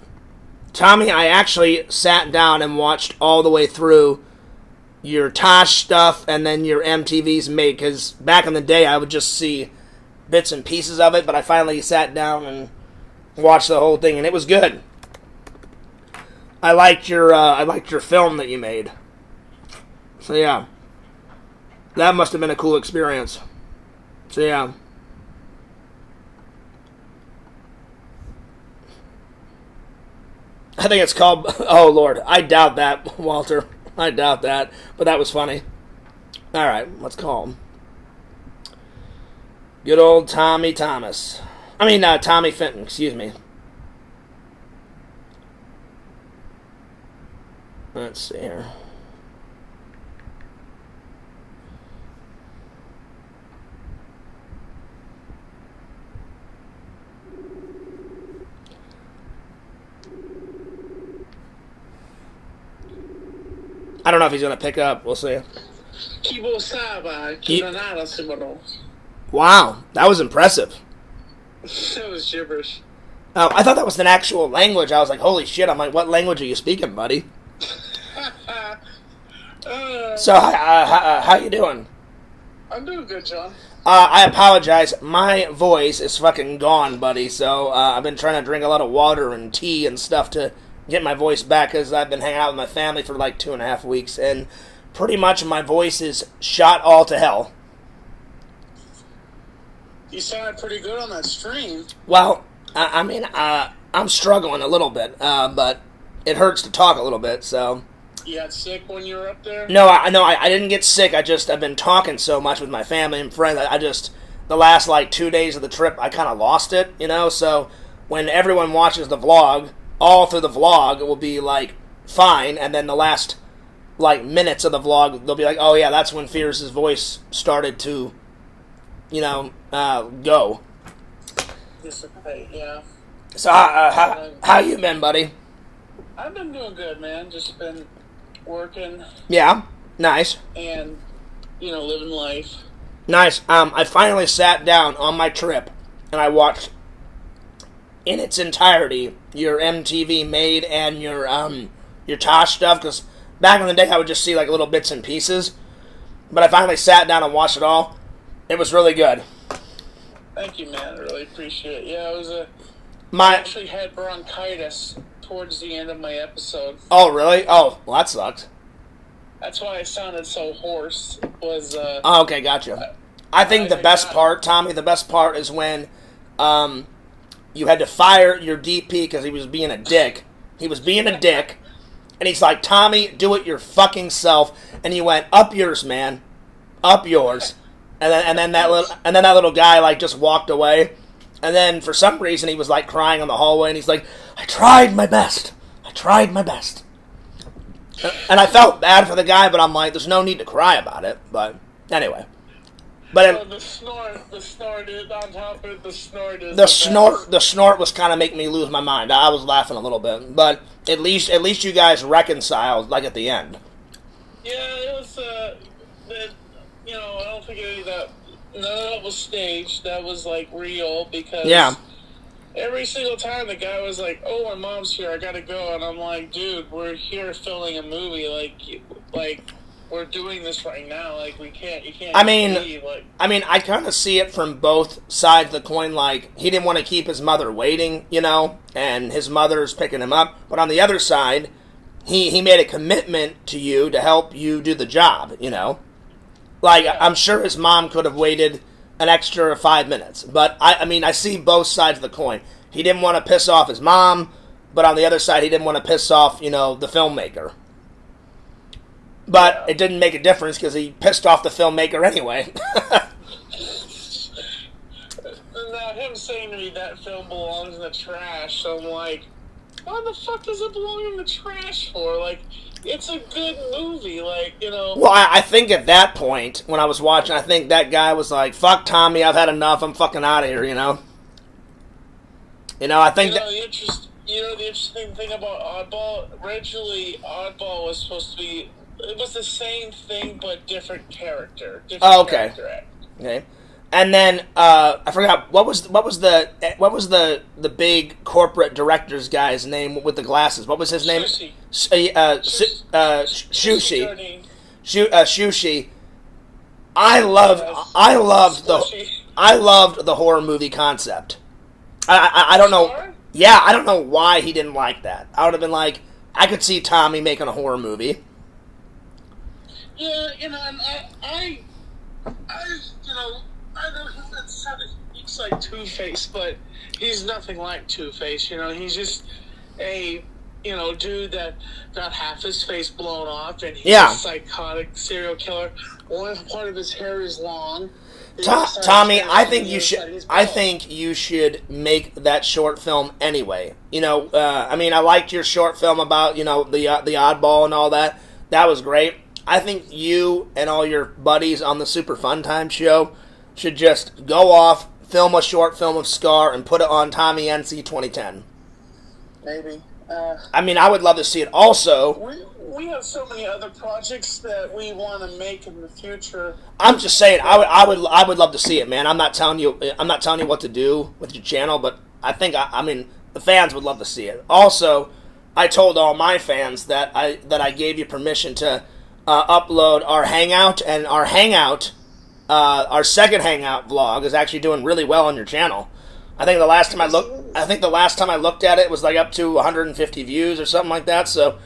Tommy, I actually sat down and watched all the way through your Tosh stuff and then your MTV's Made, because back in the day I would just see bits and pieces of it, but I finally sat down and watched the whole thing, and it was good. I liked your film that you made. So yeah. That must have been a cool experience. So yeah. I think it's called... Oh, Lord. I doubt that, Walter. I doubt that. But that was funny. Alright, let's call him. Good old Tommy Thomas. Tommy Fenton, excuse me. Let's see here. I don't know if he's going to pick up. We'll see. Wow, that was impressive. That was gibberish. Oh, I thought that was an actual language. I was like, holy shit. I'm like, what language are you speaking, buddy? So, how you doing? I'm doing good, John. I apologize. My voice is fucking gone, buddy. So, I've been trying to drink a lot of water and tea and stuff to get my voice back, because I've been hanging out with my family for like 2.5 weeks, and pretty much my voice is shot all to hell. You sounded pretty good on that stream. Well, I'm struggling a little bit, but it hurts to talk a little bit, so... You got sick when you were up there? No, I didn't get sick. I've been talking so much with my family and friends. The last, 2 days of the trip, I kind of lost it, so when everyone watches the vlog, all through the vlog, it will be, fine, and then the last, minutes of the vlog, they'll be like, oh, yeah, that's when Fierce's voice started to, go. Dissipate, yeah. So, how you been, buddy? I've been doing good, man. Just been working. Yeah, nice. And, living life. Nice. I finally sat down on my trip, and I watched, in its entirety, your MTV Made and your Tosh stuff, because back in the day I would just see, little bits and pieces. But I finally sat down and watched it all. It was really good. Thank you, man. I really appreciate it. Yeah, I actually had bronchitis towards the end of my episode. Oh, really? Oh, well, that sucks. That's why I sounded so hoarse. Oh, okay, gotcha. I think the best part, Tommy, is when you had to fire your DP because he was being a dick. He was being a dick. And he's like, Tommy, do it your fucking self. And he went, up yours, man. Up yours. And then that little guy, like, just walked away. And then, for some reason, he was, like, crying in the hallway. And he's like, I tried my best. I tried my best. And I felt bad for the guy, but I'm like, there's no need to cry about it. But, anyway. But the snort is on top of it. The snort was kind of making me lose my mind. I was laughing a little bit, but at least you guys reconciled, like, at the end. Yeah, it was. I don't think any of that. None of that was staged. That was like real because. Yeah. Every single time the guy was like, "Oh, my mom's here. I gotta go," and I'm like, "Dude, we're here filming a movie. Like." We're doing this right now. Like, we can't. You can't. Leave. I kind of see it from both sides of the coin. Like, he didn't want to keep his mother waiting, and his mother's picking him up. But on the other side, he made a commitment to you to help you do the job. Like, yeah. I'm sure his mom could have waited an extra 5 minutes. But I see both sides of the coin. He didn't want to piss off his mom, but on the other side, he didn't want to piss off, the filmmaker. But it didn't make a difference because he pissed off the filmmaker anyway. Now, him saying to me that film belongs in the trash, I'm like, why the fuck does it belong in the trash for? Like, it's a good movie, Well, I think at that point, when I was watching, I think that guy was like, fuck Tommy, I've had enough, I'm fucking out of here, I think the interesting thing about Oddball, originally Oddball was supposed to be... It was the same thing, but different character. Okay. Okay. And then I forgot what was the big corporate director's guy's name with the glasses? What was his name? Shushi. Shushi. I loved the horror movie concept. I don't know. Yeah, I don't know why he didn't like that. I would have been like, I could see Tommy making a horror movie. Yeah, and I know he looks like Two-Face, but he's nothing like Two-Face, he's just a, dude that got half his face blown off, and he's a psychotic serial killer. One part of his hair is long. Tommy, I think you should make that short film anyway. I liked your short film about, the oddball and all that. That was great. I think you and all your buddies on the Super Fun Time show should just go off, film a short film of Scar, and put it on Tommy NC 2010. Maybe. I would love to see it. Also, we have so many other projects that we want to make in the future. I'm just saying, I would love to see it, man. I'm not telling you what to do with your channel, but I think the fans would love to see it. Also, I told all my fans that I gave you permission to upload our Hangout, and our Hangout, our second Hangout vlog is actually doing really well on your channel. I think the last time I looked at it was like up to 150 views or something like that. So,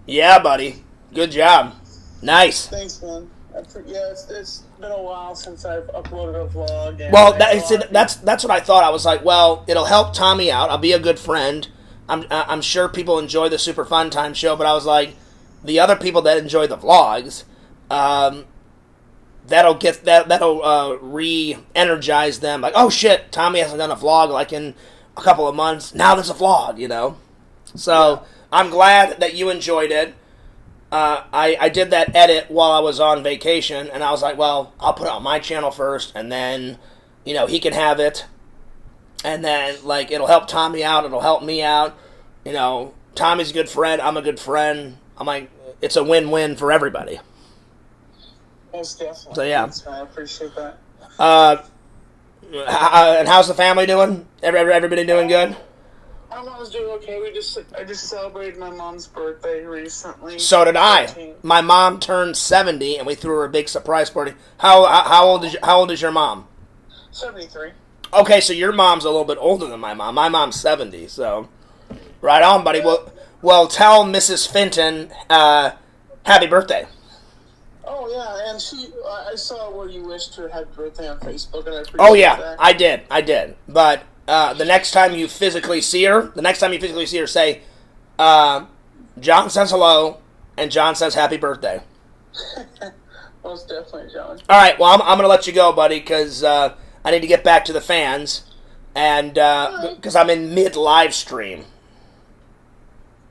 yeah, buddy, good job, nice. Thanks, man. It's been a while since I've uploaded a vlog. And well, that's what I thought. I was like, well, it'll help Tommy out. I'll be a good friend. I'm sure people enjoy the Super Fun Time show, but I was like, the other people that enjoy the vlogs, that'll re-energize them. Like, oh shit, Tommy hasn't done a vlog like in a couple of months. Now there's a vlog, So I'm glad that you enjoyed it. I did that edit while I was on vacation, and I was like, well, I'll put it on my channel first, and then, he can have it. And then, it'll help Tommy out, it'll help me out. Tommy's a good friend, I'm a good friend. I'm like, it's a win-win for everybody. Most definitely. So, yeah. I appreciate that. And how's the family doing? Everybody doing good? My mom's doing okay. I just celebrated my mom's birthday recently. So did I. 13. My mom turned 70, and we threw her a big surprise party. How old is your mom? 73. Okay, so your mom's a little bit older than my mom. My mom's 70, so right on, buddy. Well, tell Mrs. Fenton happy birthday. Oh yeah, and I saw where you wished her happy birthday on Facebook, and I appreciate Oh yeah, that. I did. But the next time you physically see her, say, John says hello, and John says happy birthday. Most definitely, John. All right, well, I'm going to let you go, buddy, because I need to get back to the fans, and because I'm in mid-live stream.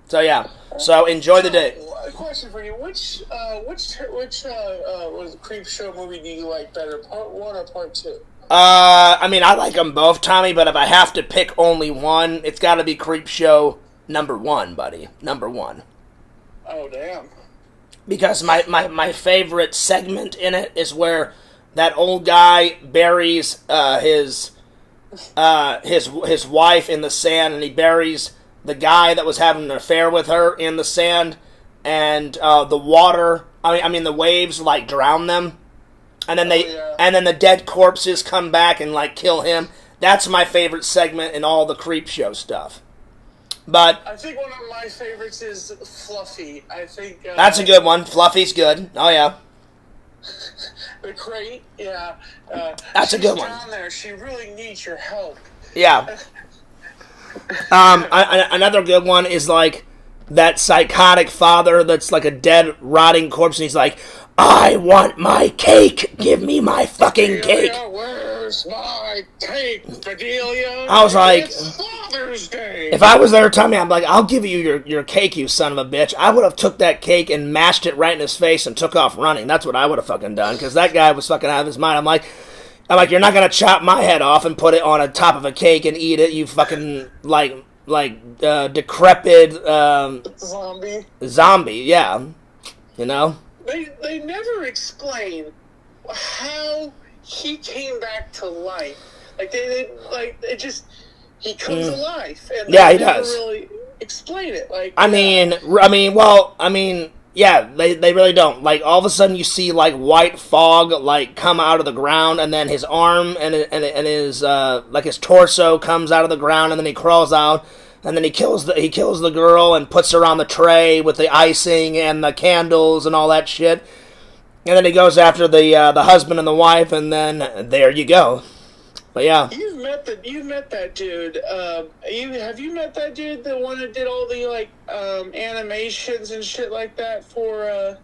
So, yeah. So, enjoy the day. A question for you. Which was the Creep Show movie do you like better, part 1 or part 2? I mean, I like them both, Tommy, but if I have to pick only one, it's got to be Creep Show number 1, buddy. Number 1. Oh, damn. Because my favorite segment in it is where that old guy buries his wife in the sand, and he buries the guy that was having an affair with her in the sand, and the water, I mean the waves like drown them, and then and then the dead corpses come back and like kill him. That's my favorite segment in all the Creep Show stuff. But I think one of my favorites is Fluffy. I think that's a good one. Fluffy's good. Oh yeah. The crate, yeah. That's a good one. Down there, she really needs your help. Yeah. Another good one is like that psychotic father that's like a dead, rotting corpse, and he's like, I want my cake! Give me my fucking cake! Where's my cake, Bedelia? I was like, it's Father's Day! If I was there, Tommy, I'm like, I'll give you your cake, you son of a bitch. I would have took that cake and mashed it right in his face and took off running. That's what I would have fucking done, because that guy was fucking out of his mind. I'm like, you're not gonna chop my head off and put it on a top of a cake and eat it, you fucking, decrepit, zombie, yeah. You know? They never explain how he came back to life. He comes alive. And yeah, he never does. Really explain it. Yeah, they really don't. Like, all of a sudden you see, like, white fog, like, come out of the ground, and then his arm and his, his torso comes out of the ground, and then he crawls out, and then he kills the girl and puts her on the tray with the icing and the candles and all that shit. And then he goes after the husband and the wife, and then there you go. But yeah. You've met that dude. Have you met that dude, the one that did all the animations and shit like that for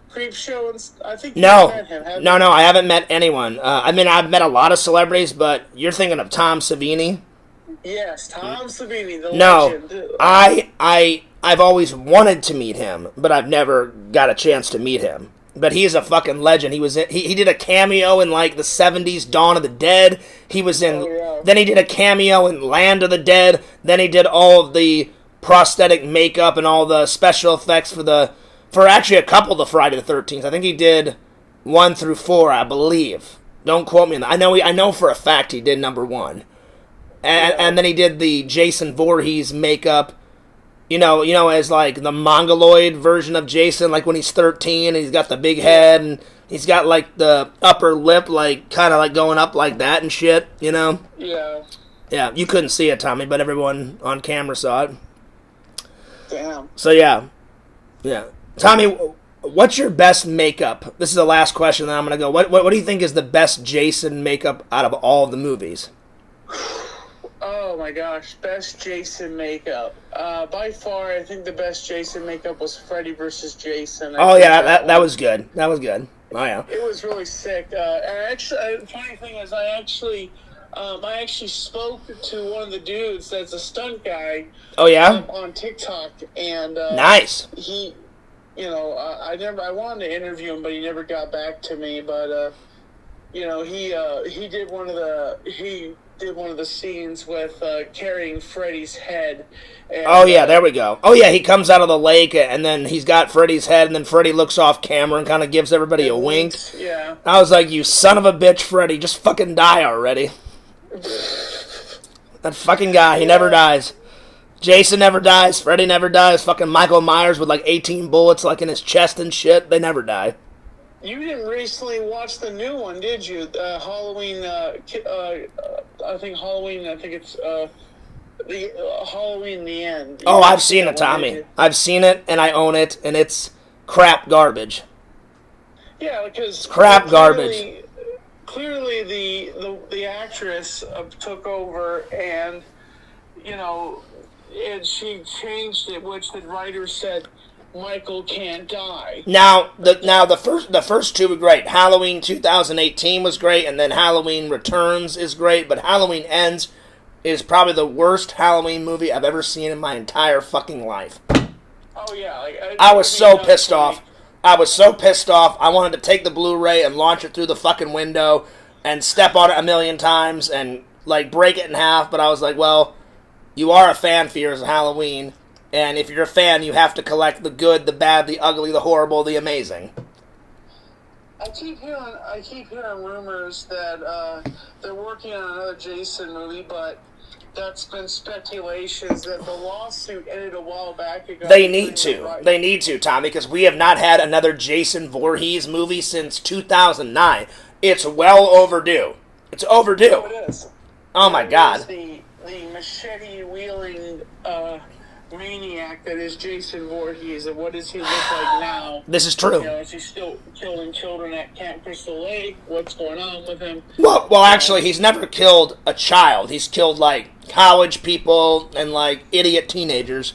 Creep Show? And I think you've met him. No, I haven't met anyone. I've met a lot of celebrities, but you're thinking of Tom Savini. Yes, Tom Savini, the legend. I've always wanted to meet him, but I've never got a chance to meet him. But he's a fucking legend. He did a cameo in like the 70s Dawn of the Dead. He was in Then he did a cameo in Land of the Dead. Then he did all of the prosthetic makeup and all the special effects for actually a couple of the Friday the 13th. I think he did 1 through 4, I believe. Don't quote me on that. I know for a fact he did number 1. And then he did the Jason Voorhees makeup, you know, as like the mongoloid version of Jason, like when he's 13 and he's got the big head and he's got like the upper lip like kind of like going up like that and shit, you know? Yeah. Yeah, you couldn't see it, Tommy, but everyone on camera saw it. Damn. So yeah. Yeah. Tommy, what's your best makeup? This is the last question, then I'm going to go. What do you think is the best Jason makeup out of all the movies? Oh my gosh, best Jason makeup. By far, I think the best Jason makeup was Freddy vs. Jason. That was good. That was good. Oh yeah. It was really sick. And actually, the funny thing is, I actually spoke to one of the dudes that's a stunt guy. Oh yeah. On TikTok, and nice. He, I wanted to interview him, but he never got back to me. But he did one of the scenes with carrying Freddy's head. And, there we go. Oh yeah, he comes out of the lake and then he's got Freddy's head and then Freddy looks off camera and kind of gives everybody a wink. Yeah. I was like, you son of a bitch, Freddy, just fucking die already. That fucking guy, he never dies. Jason never dies, Freddy never dies, fucking Michael Myers with like 18 bullets like in his chest and shit, they never die. You didn't recently watch the new one, did you? Halloween, I think it's the Halloween the End. Oh, I've seen it, Tommy. I've seen it, and I own it, and it's crap garbage. Yeah, because... It's crap garbage. Clearly, apparently the actress took over, and and she changed it, which the writer said Michael can't die. Now the first two were great. Halloween 2018 was great, and then Halloween Returns is great, but Halloween Ends is probably the worst Halloween movie I've ever seen in my entire fucking life. Oh yeah, I was so pissed off. I was so pissed off. I wanted to take the Blu-ray and launch it through the fucking window and step on it a million times and break it in half. But I was like, well, you are a fan, Fears of Halloween, and if you're a fan, you have to collect the good, the bad, the ugly, the horrible, the amazing. I keep hearing rumors that they're working on another Jason movie, but that's been speculations that the lawsuit ended a while back ago. They need to, Tommy, because we have not had another Jason Voorhees movie since 2009. It's well overdue. It's overdue. Oh, it is. Oh, my God. The machete-wielding maniac that is Jason Voorhees, and what does he look like now? This is true. Is he still killing children at Camp Crystal Lake? What's going on with him? Well, actually, he's never killed a child. He's killed, college people and, idiot teenagers.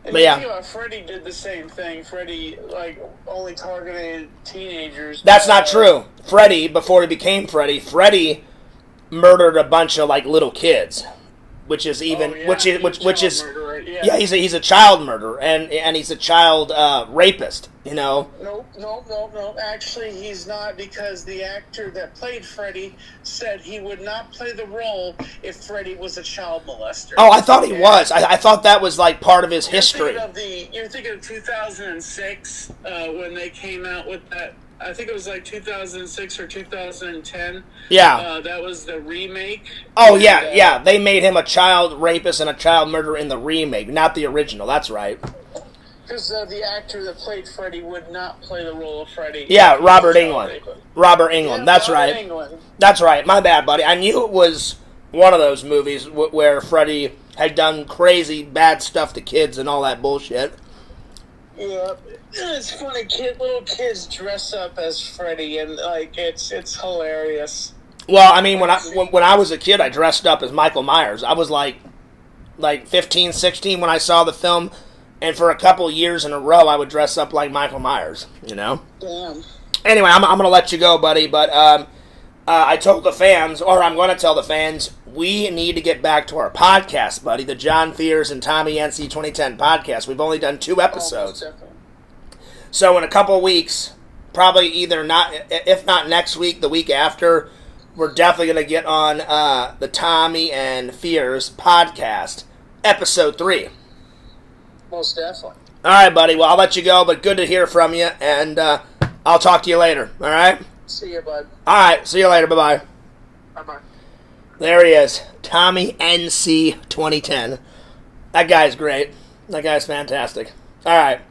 And but yeah. Think about Freddy did the same thing. Freddy, only targeted teenagers. That's not true. Freddy, before he became Freddy murdered a bunch of, little kids. Which is even, which is, he's a child murderer, and he's a child rapist, No. Actually, he's not, because the actor that played Freddy said he would not play the role if Freddy was a child molester. Oh, I thought he was. I thought that was part of his history. You're thinking of 2006 when they came out with that. I think it was 2006 or 2010. Yeah. That was the remake. Oh, yeah. They made him a child rapist and a child murderer in the remake, not the original. That's right. Because the actor that played Freddy would not play the role of Freddy. Yeah, Robert Englund. Robert Englund. Yeah, that's Robert right. Englund. That's right. My bad, buddy. I knew it was one of those movies where Freddy had done crazy bad stuff to kids and all that bullshit. Yeah, it's funny. Little kids dress up as Freddy, and it's hilarious. Well, I mean, when I was a kid, I dressed up as Michael Myers. I was like 15, 16 when I saw the film, and for a couple years in a row, I would dress up like Michael Myers. Damn. Anyway, I'm gonna let you go, buddy. But I told the fans, or I'm gonna tell the fans, we need to get back to our podcast, buddy. The John Fears and Tommy NC 2010 podcast. We've only done 2 episodes. So in a couple of weeks, probably if not next week, the week after, we're definitely going to get on the Tommy and Fears podcast, episode 3. Most definitely. All right, buddy. Well, I'll let you go, but good to hear from you, and I'll talk to you later. All right? See you, bud. All right. See you later. Bye-bye. Bye-bye. There he is. Tommy NC 2010. That guy's great. That guy's fantastic. All right.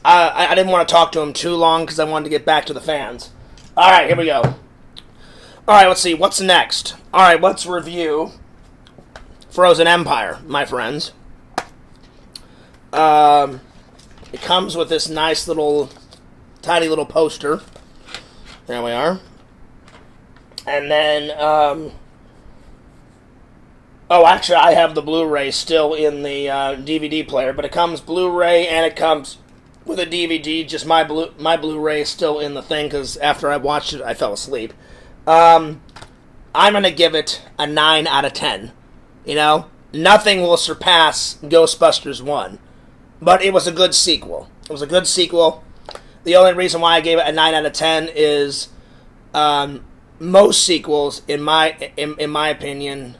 I didn't want to talk to him too long because I wanted to get back to the fans. All right, here we go. All right, let's see. What's next? All right, let's review Frozen Empire, my friends. It comes with this nice tiny little poster. There we are. And then, actually, I have the Blu-ray still in the DVD player, but it comes Blu-ray and it comes with a DVD. Just my Blu-ray is still in the thing because after I watched it, I fell asleep. I'm gonna give it a 9 out of 10. Nothing will surpass Ghostbusters 1, but it was a good sequel. The only reason why I gave it a 9 out of 10 is most sequels, in my opinion,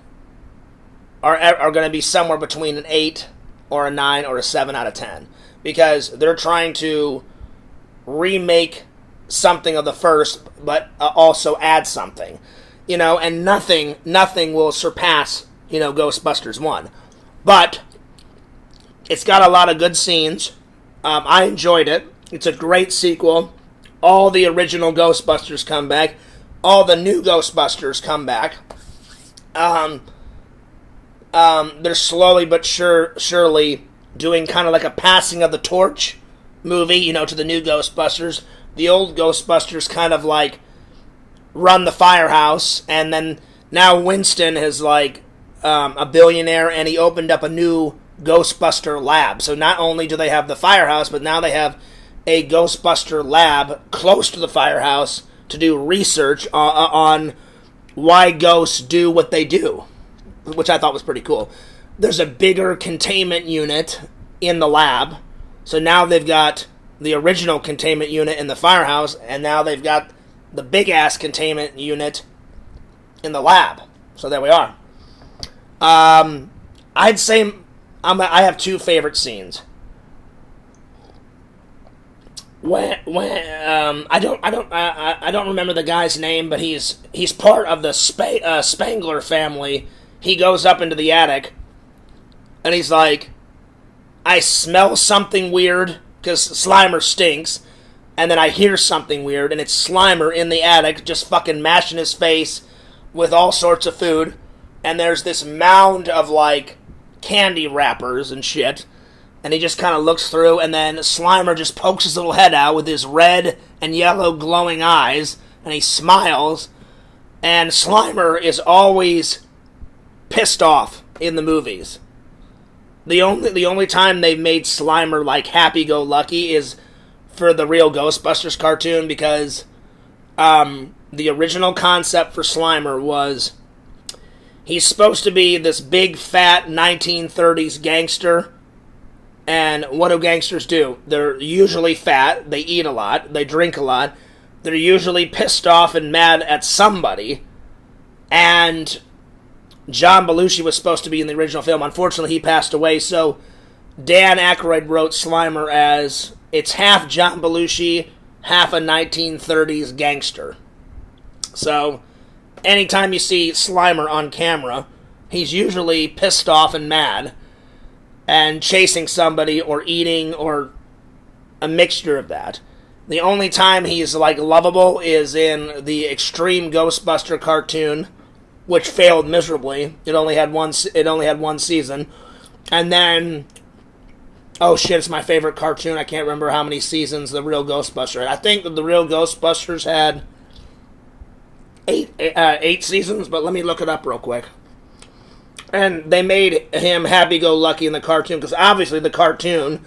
are going to be somewhere between an 8 or a 9 or a 7 out of 10. Because they're trying to remake something of the first, but also add something. And nothing will surpass, Ghostbusters 1. But it's got a lot of good scenes. I enjoyed it. It's a great sequel. All the original Ghostbusters come back. All the new Ghostbusters come back. They're slowly but surely doing kind of like a passing of the torch movie, to the new Ghostbusters. The old Ghostbusters kind of run the firehouse, and then now Winston is like a billionaire, and he opened up a new Ghostbuster lab. So not only do they have the firehouse, but now they have a Ghostbuster lab close to the firehouse to do research on why ghosts do what they do, which I thought was pretty cool. There's a bigger containment unit in the lab, so now they've got the original containment unit in the firehouse, and now they've got the big-ass containment unit in the lab. So there we are. I'd say I have two favorite scenes. When I don't remember the guy's name, but he's part of the Spangler family. He goes up into the attic, and he's like, I smell something weird, because Slimer stinks, and then I hear something weird, and it's Slimer in the attic, just fucking mashing his face with all sorts of food, and there's this mound of, like, candy wrappers and shit, and he just kind of looks through, and then Slimer just pokes his little head out with his red and yellow glowing eyes, and he smiles, and Slimer is always pissed off in the movies. The only time they've made Slimer, like, happy-go-lucky is for the real Ghostbusters cartoon, because the original concept for Slimer was he's supposed to be this big, fat 1930s gangster, and what do gangsters do? They're usually fat, they eat a lot, they drink a lot, they're usually pissed off and mad at somebody, and John Belushi was supposed to be in the original film. Unfortunately, he passed away, so Dan Aykroyd wrote Slimer as it's half John Belushi, half a 1930s gangster. So, anytime you see Slimer on camera, he's usually pissed off and mad, and chasing somebody or eating or a mixture of that. The only time he's, like, lovable is in the Extreme Ghostbuster cartoon, which failed miserably. It only had one season. And then, oh shit, it's my favorite cartoon. I can't remember how many seasons The Real Ghostbusters had. I think that The Real Ghostbusters had eight seasons, but let me look it up real quick. And they made him happy-go-lucky in the cartoon, because obviously the cartoon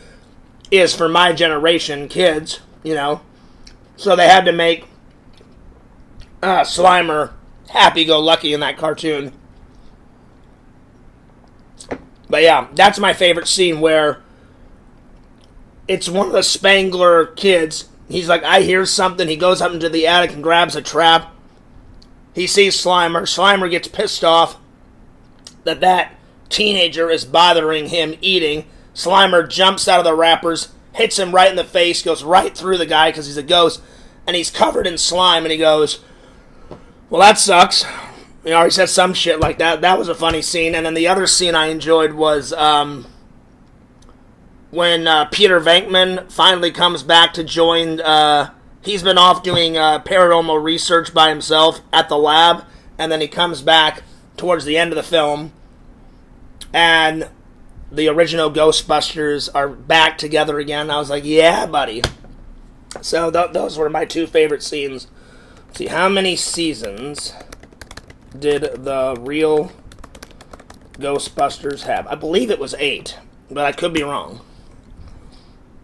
is for my generation kids, you know. So they had to make Slimer happy-go-lucky in that cartoon. But yeah, that's my favorite scene, where it's one of the Spangler kids. He's like, I hear something. He goes up into the attic and grabs a trap. He sees Slimer. Slimer gets pissed off that teenager is bothering him eating. Slimer jumps out of the wrappers, hits him right in the face, goes right through the guy because he's a ghost, and he's covered in slime, and he goes, well, that sucks. You know, he said some shit like that. That was a funny scene. And then the other scene I enjoyed was when Peter Venkman finally comes back to join. He's been off doing paranormal research by himself at the lab, and then he comes back towards the end of the film, and the original Ghostbusters are back together again. I was like, yeah, buddy. So those were my two favorite scenes. Let's see, how many seasons did the real Ghostbusters have? I believe it was 8, but I could be wrong.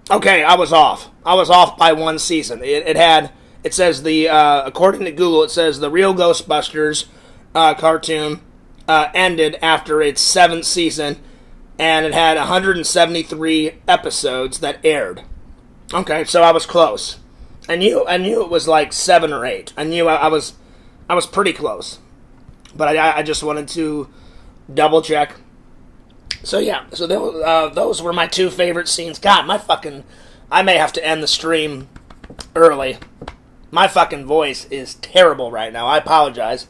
Okay, I was off. I was off by one season. It says according to Google, it says the real Ghostbusters cartoon ended after its 7th season, and it had 173 episodes that aired. Okay, so I was close. I knew it was like 7 or 8. I knew I was pretty close, but I just wanted to double check. So yeah, so those were my two favorite scenes. God, I may have to end the stream early. My fucking voice is terrible right now. I apologize.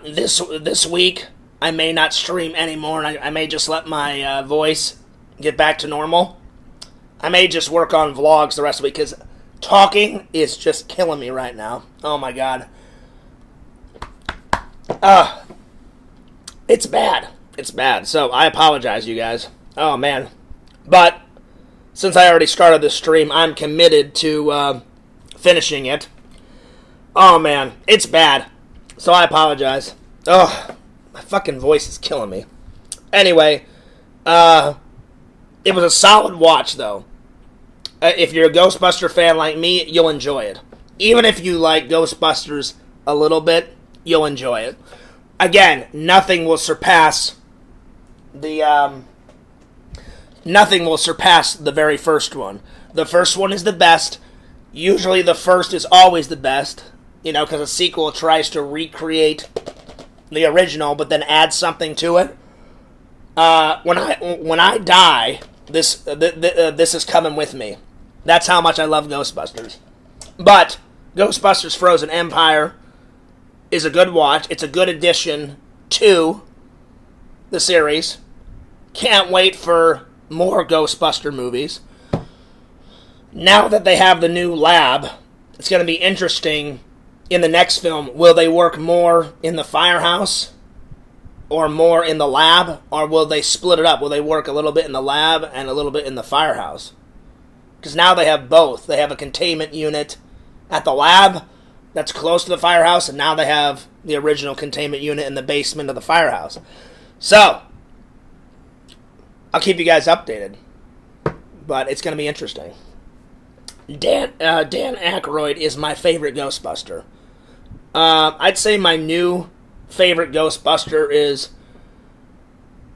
This week I may not stream anymore, and I may just let my voice get back to normal. I may just work on vlogs the rest of the week, because talking is just killing me right now. Oh my god. It's bad. It's bad. So I apologize, you guys. Oh man. But since I already started this stream, I'm committed to finishing it. Oh, man. It's bad. So I apologize. Oh, my fucking voice is killing me. Anyway, it was a solid watch, though. If you're a Ghostbuster fan like me, you'll enjoy it. Even if you like Ghostbusters a little bit, you'll enjoy it. Again, nothing will surpass the very first one. The first one is the best. Usually the first is always the best, because a sequel tries to recreate the original, but then add something to it. When I die, this is coming with me. That's how much I love Ghostbusters. But Ghostbusters Frozen Empire is a good watch. It's a good addition to the series. Can't wait for more Ghostbuster movies. Now that they have the new lab, it's going to be interesting in the next film. Will they work more in the firehouse or more in the lab? Or will they split it up? Will they work a little bit in the lab and a little bit in the firehouse? Because now they have both. They have a containment unit at the lab that's close to the firehouse, and now they have the original containment unit in the basement of the firehouse. So, I'll keep you guys updated. But it's going to be interesting. Dan Aykroyd is my favorite Ghostbuster. I'd say my new favorite Ghostbuster is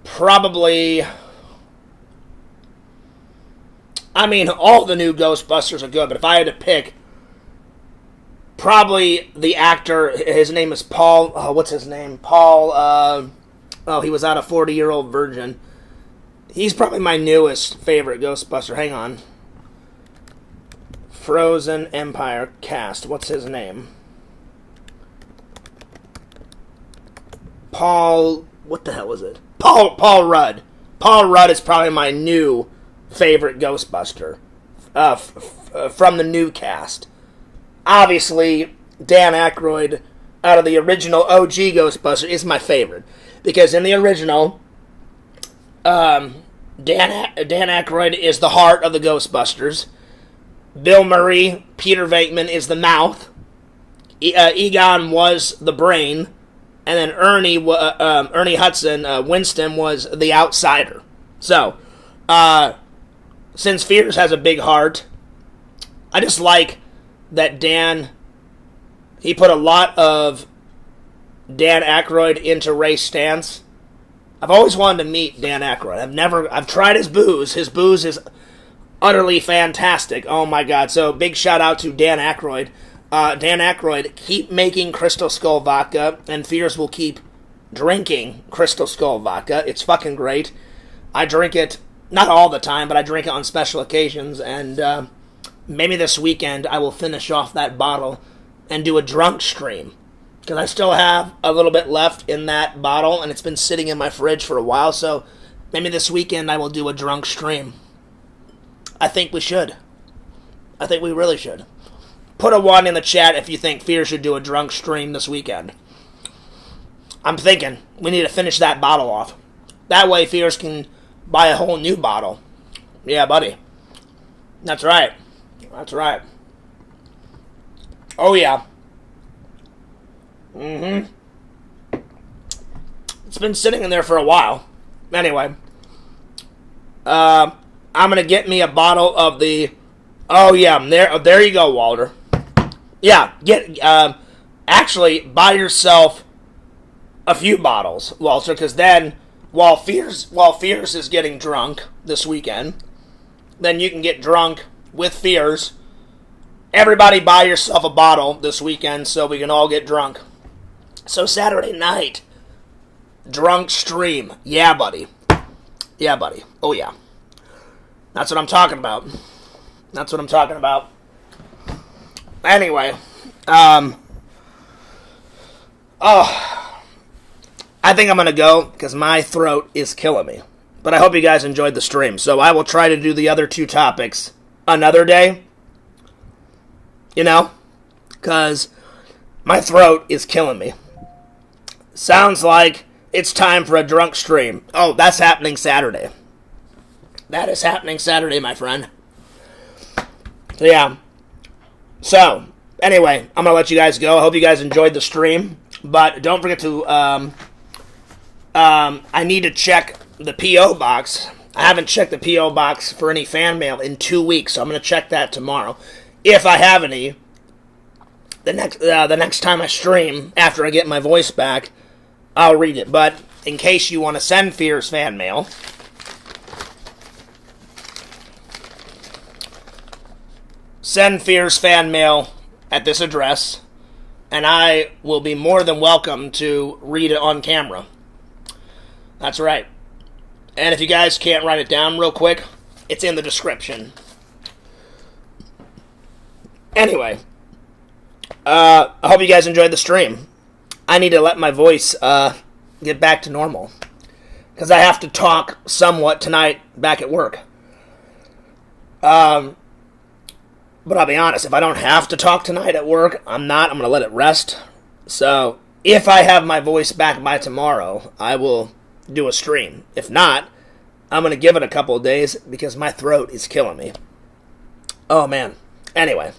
probably... all the new Ghostbusters are good, but if I had to pick, probably the actor, his name is Paul, what's his name? Paul, he was out of 40-Year-Old Virgin. He's probably my newest favorite Ghostbuster. Hang on. Frozen Empire cast. What's his name? Paul, what the hell is it? Paul Rudd. Paul Rudd is probably my new favorite Ghostbuster from the new cast. Obviously, Dan Aykroyd, out of the original OG Ghostbuster, is my favorite. Because in the original, Dan Aykroyd is the heart of the Ghostbusters. Bill Murray, Peter Venkman, is the mouth. Egon was the brain. And then Ernie Hudson, Winston, was the outsider. So, since Fears has a big heart, I just like that he put a lot of Dan Aykroyd into Ray Stantz. I've always wanted to meet Dan Aykroyd. I've tried his booze. His booze is utterly fantastic. Oh my god. So big shout out to Dan Aykroyd. Dan Aykroyd, keep making Crystal Skull vodka, and Fears will keep drinking Crystal Skull vodka. It's fucking great. I drink it, not all the time, but I drink it on special occasions, and maybe this weekend I will finish off that bottle and do a drunk stream. Because I still have a little bit left in that bottle, and it's been sitting in my fridge for a while, so maybe this weekend I will do a drunk stream. I think we should. I think we really should. Put a 1 in the chat if you think Fear should do a drunk stream this weekend. I'm thinking we need to finish that bottle off. That way Fears can buy a whole new bottle. Yeah, buddy. That's right. That's right. Oh, yeah. Mm-hmm. It's been sitting in there for a while. Anyway. I'm going to get me a bottle of the... Oh, yeah. There you go, Walter. Yeah. Actually, buy yourself a few bottles, Walter, because then, while Fears is getting drunk this weekend, then you can get drunk with Fears. Everybody buy yourself a bottle this weekend so we can all get drunk. So Saturday night, drunk stream. Yeah, buddy. Yeah, buddy. Oh, yeah. That's what I'm talking about. That's what I'm talking about. Anyway, I think I'm going to go because my throat is killing me. But I hope you guys enjoyed the stream. So I will try to do the other 2 topics another day. You know? Because my throat is killing me. Sounds like it's time for a drunk stream. Oh, that's happening Saturday. That is happening Saturday, my friend. So yeah. So, anyway, I'm going to let you guys go. I hope you guys enjoyed the stream. But don't forget to, I need to check the P.O. box. I haven't checked the P.O. box for any fan mail in 2 weeks, so I'm going to check that tomorrow. If I have any, the next time I stream, after I get my voice back, I'll read it. But in case you want to send Fears fan mail, send Fears fan mail at this address, and I will be more than welcome to read it on camera. That's right. And if you guys can't write it down real quick, it's in the description. Anyway, I hope you guys enjoyed the stream. I need to let my voice get back to normal, because I have to talk somewhat tonight back at work. But I'll be honest, if I don't have to talk tonight at work, I'm going to let it rest. So, if I have my voice back by tomorrow, I will do a stream. If not, I'm going to give it a couple of days because my throat is killing me. Oh, man. Anyway,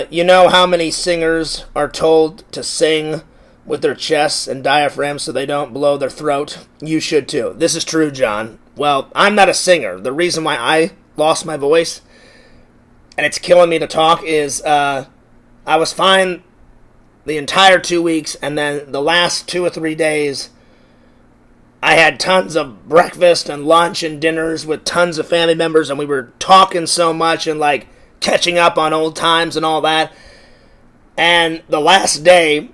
you know how many singers are told to sing with their chests and diaphragms so they don't blow their throat? You should too. This is true, John. Well, I'm not a singer. The reason why I lost my voice and it's killing me to talk is I was fine the entire 2 weeks, and then the last 2 or 3 days I had tons of breakfast and lunch and dinners with tons of family members, and we were talking so much and like catching up on old times and all that. And the last day,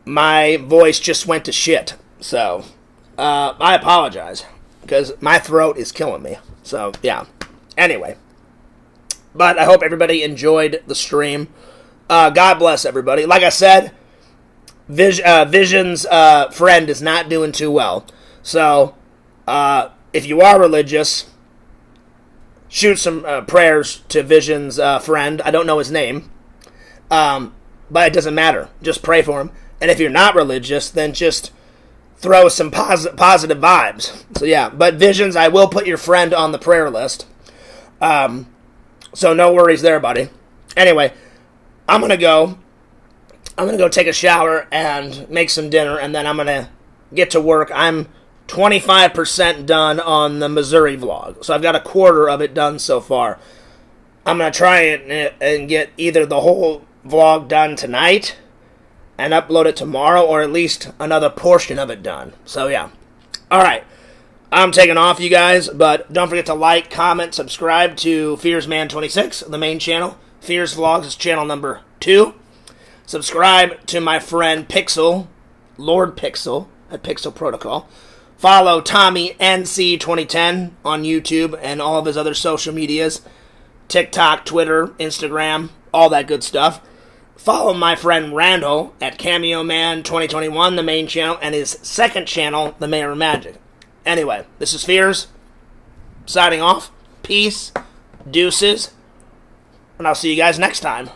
my voice just went to shit. So, I apologize, because my throat is killing me. So, yeah. Anyway. But I hope everybody enjoyed the stream. God bless everybody. Like I said, Vision's friend is not doing too well. So, if you are religious, shoot some prayers to Vision's friend. I don't know his name. But it doesn't matter. Just pray for him. And if you're not religious, then just throw some positive vibes. So, yeah. But Visions, I will put your friend on the prayer list. So no worries there, buddy. Anyway, I'm going to go take a shower and make some dinner, and then I'm going to get to work. I'm 25% done on the Missouri vlog, so I've got a quarter of it done so far. I'm going to try it and get either the whole vlog done tonight and upload it tomorrow, or at least another portion of it done. So, yeah. All right. I'm taking off, you guys, but don't forget to like, comment, subscribe to FearsMan26, the main channel. Fears Vlogs is channel number 2. Subscribe to my friend Pixel, Lord Pixel, at Pixel Protocol. Follow Tommy NC2010 on YouTube and all of his other social medias. TikTok, Twitter, Instagram, all that good stuff. Follow my friend Randall at Cameo Man 2021, the main channel, and his second channel, The Mayor of Magic. Anyway, this is Fears, signing off. Peace, deuces, and I'll see you guys next time.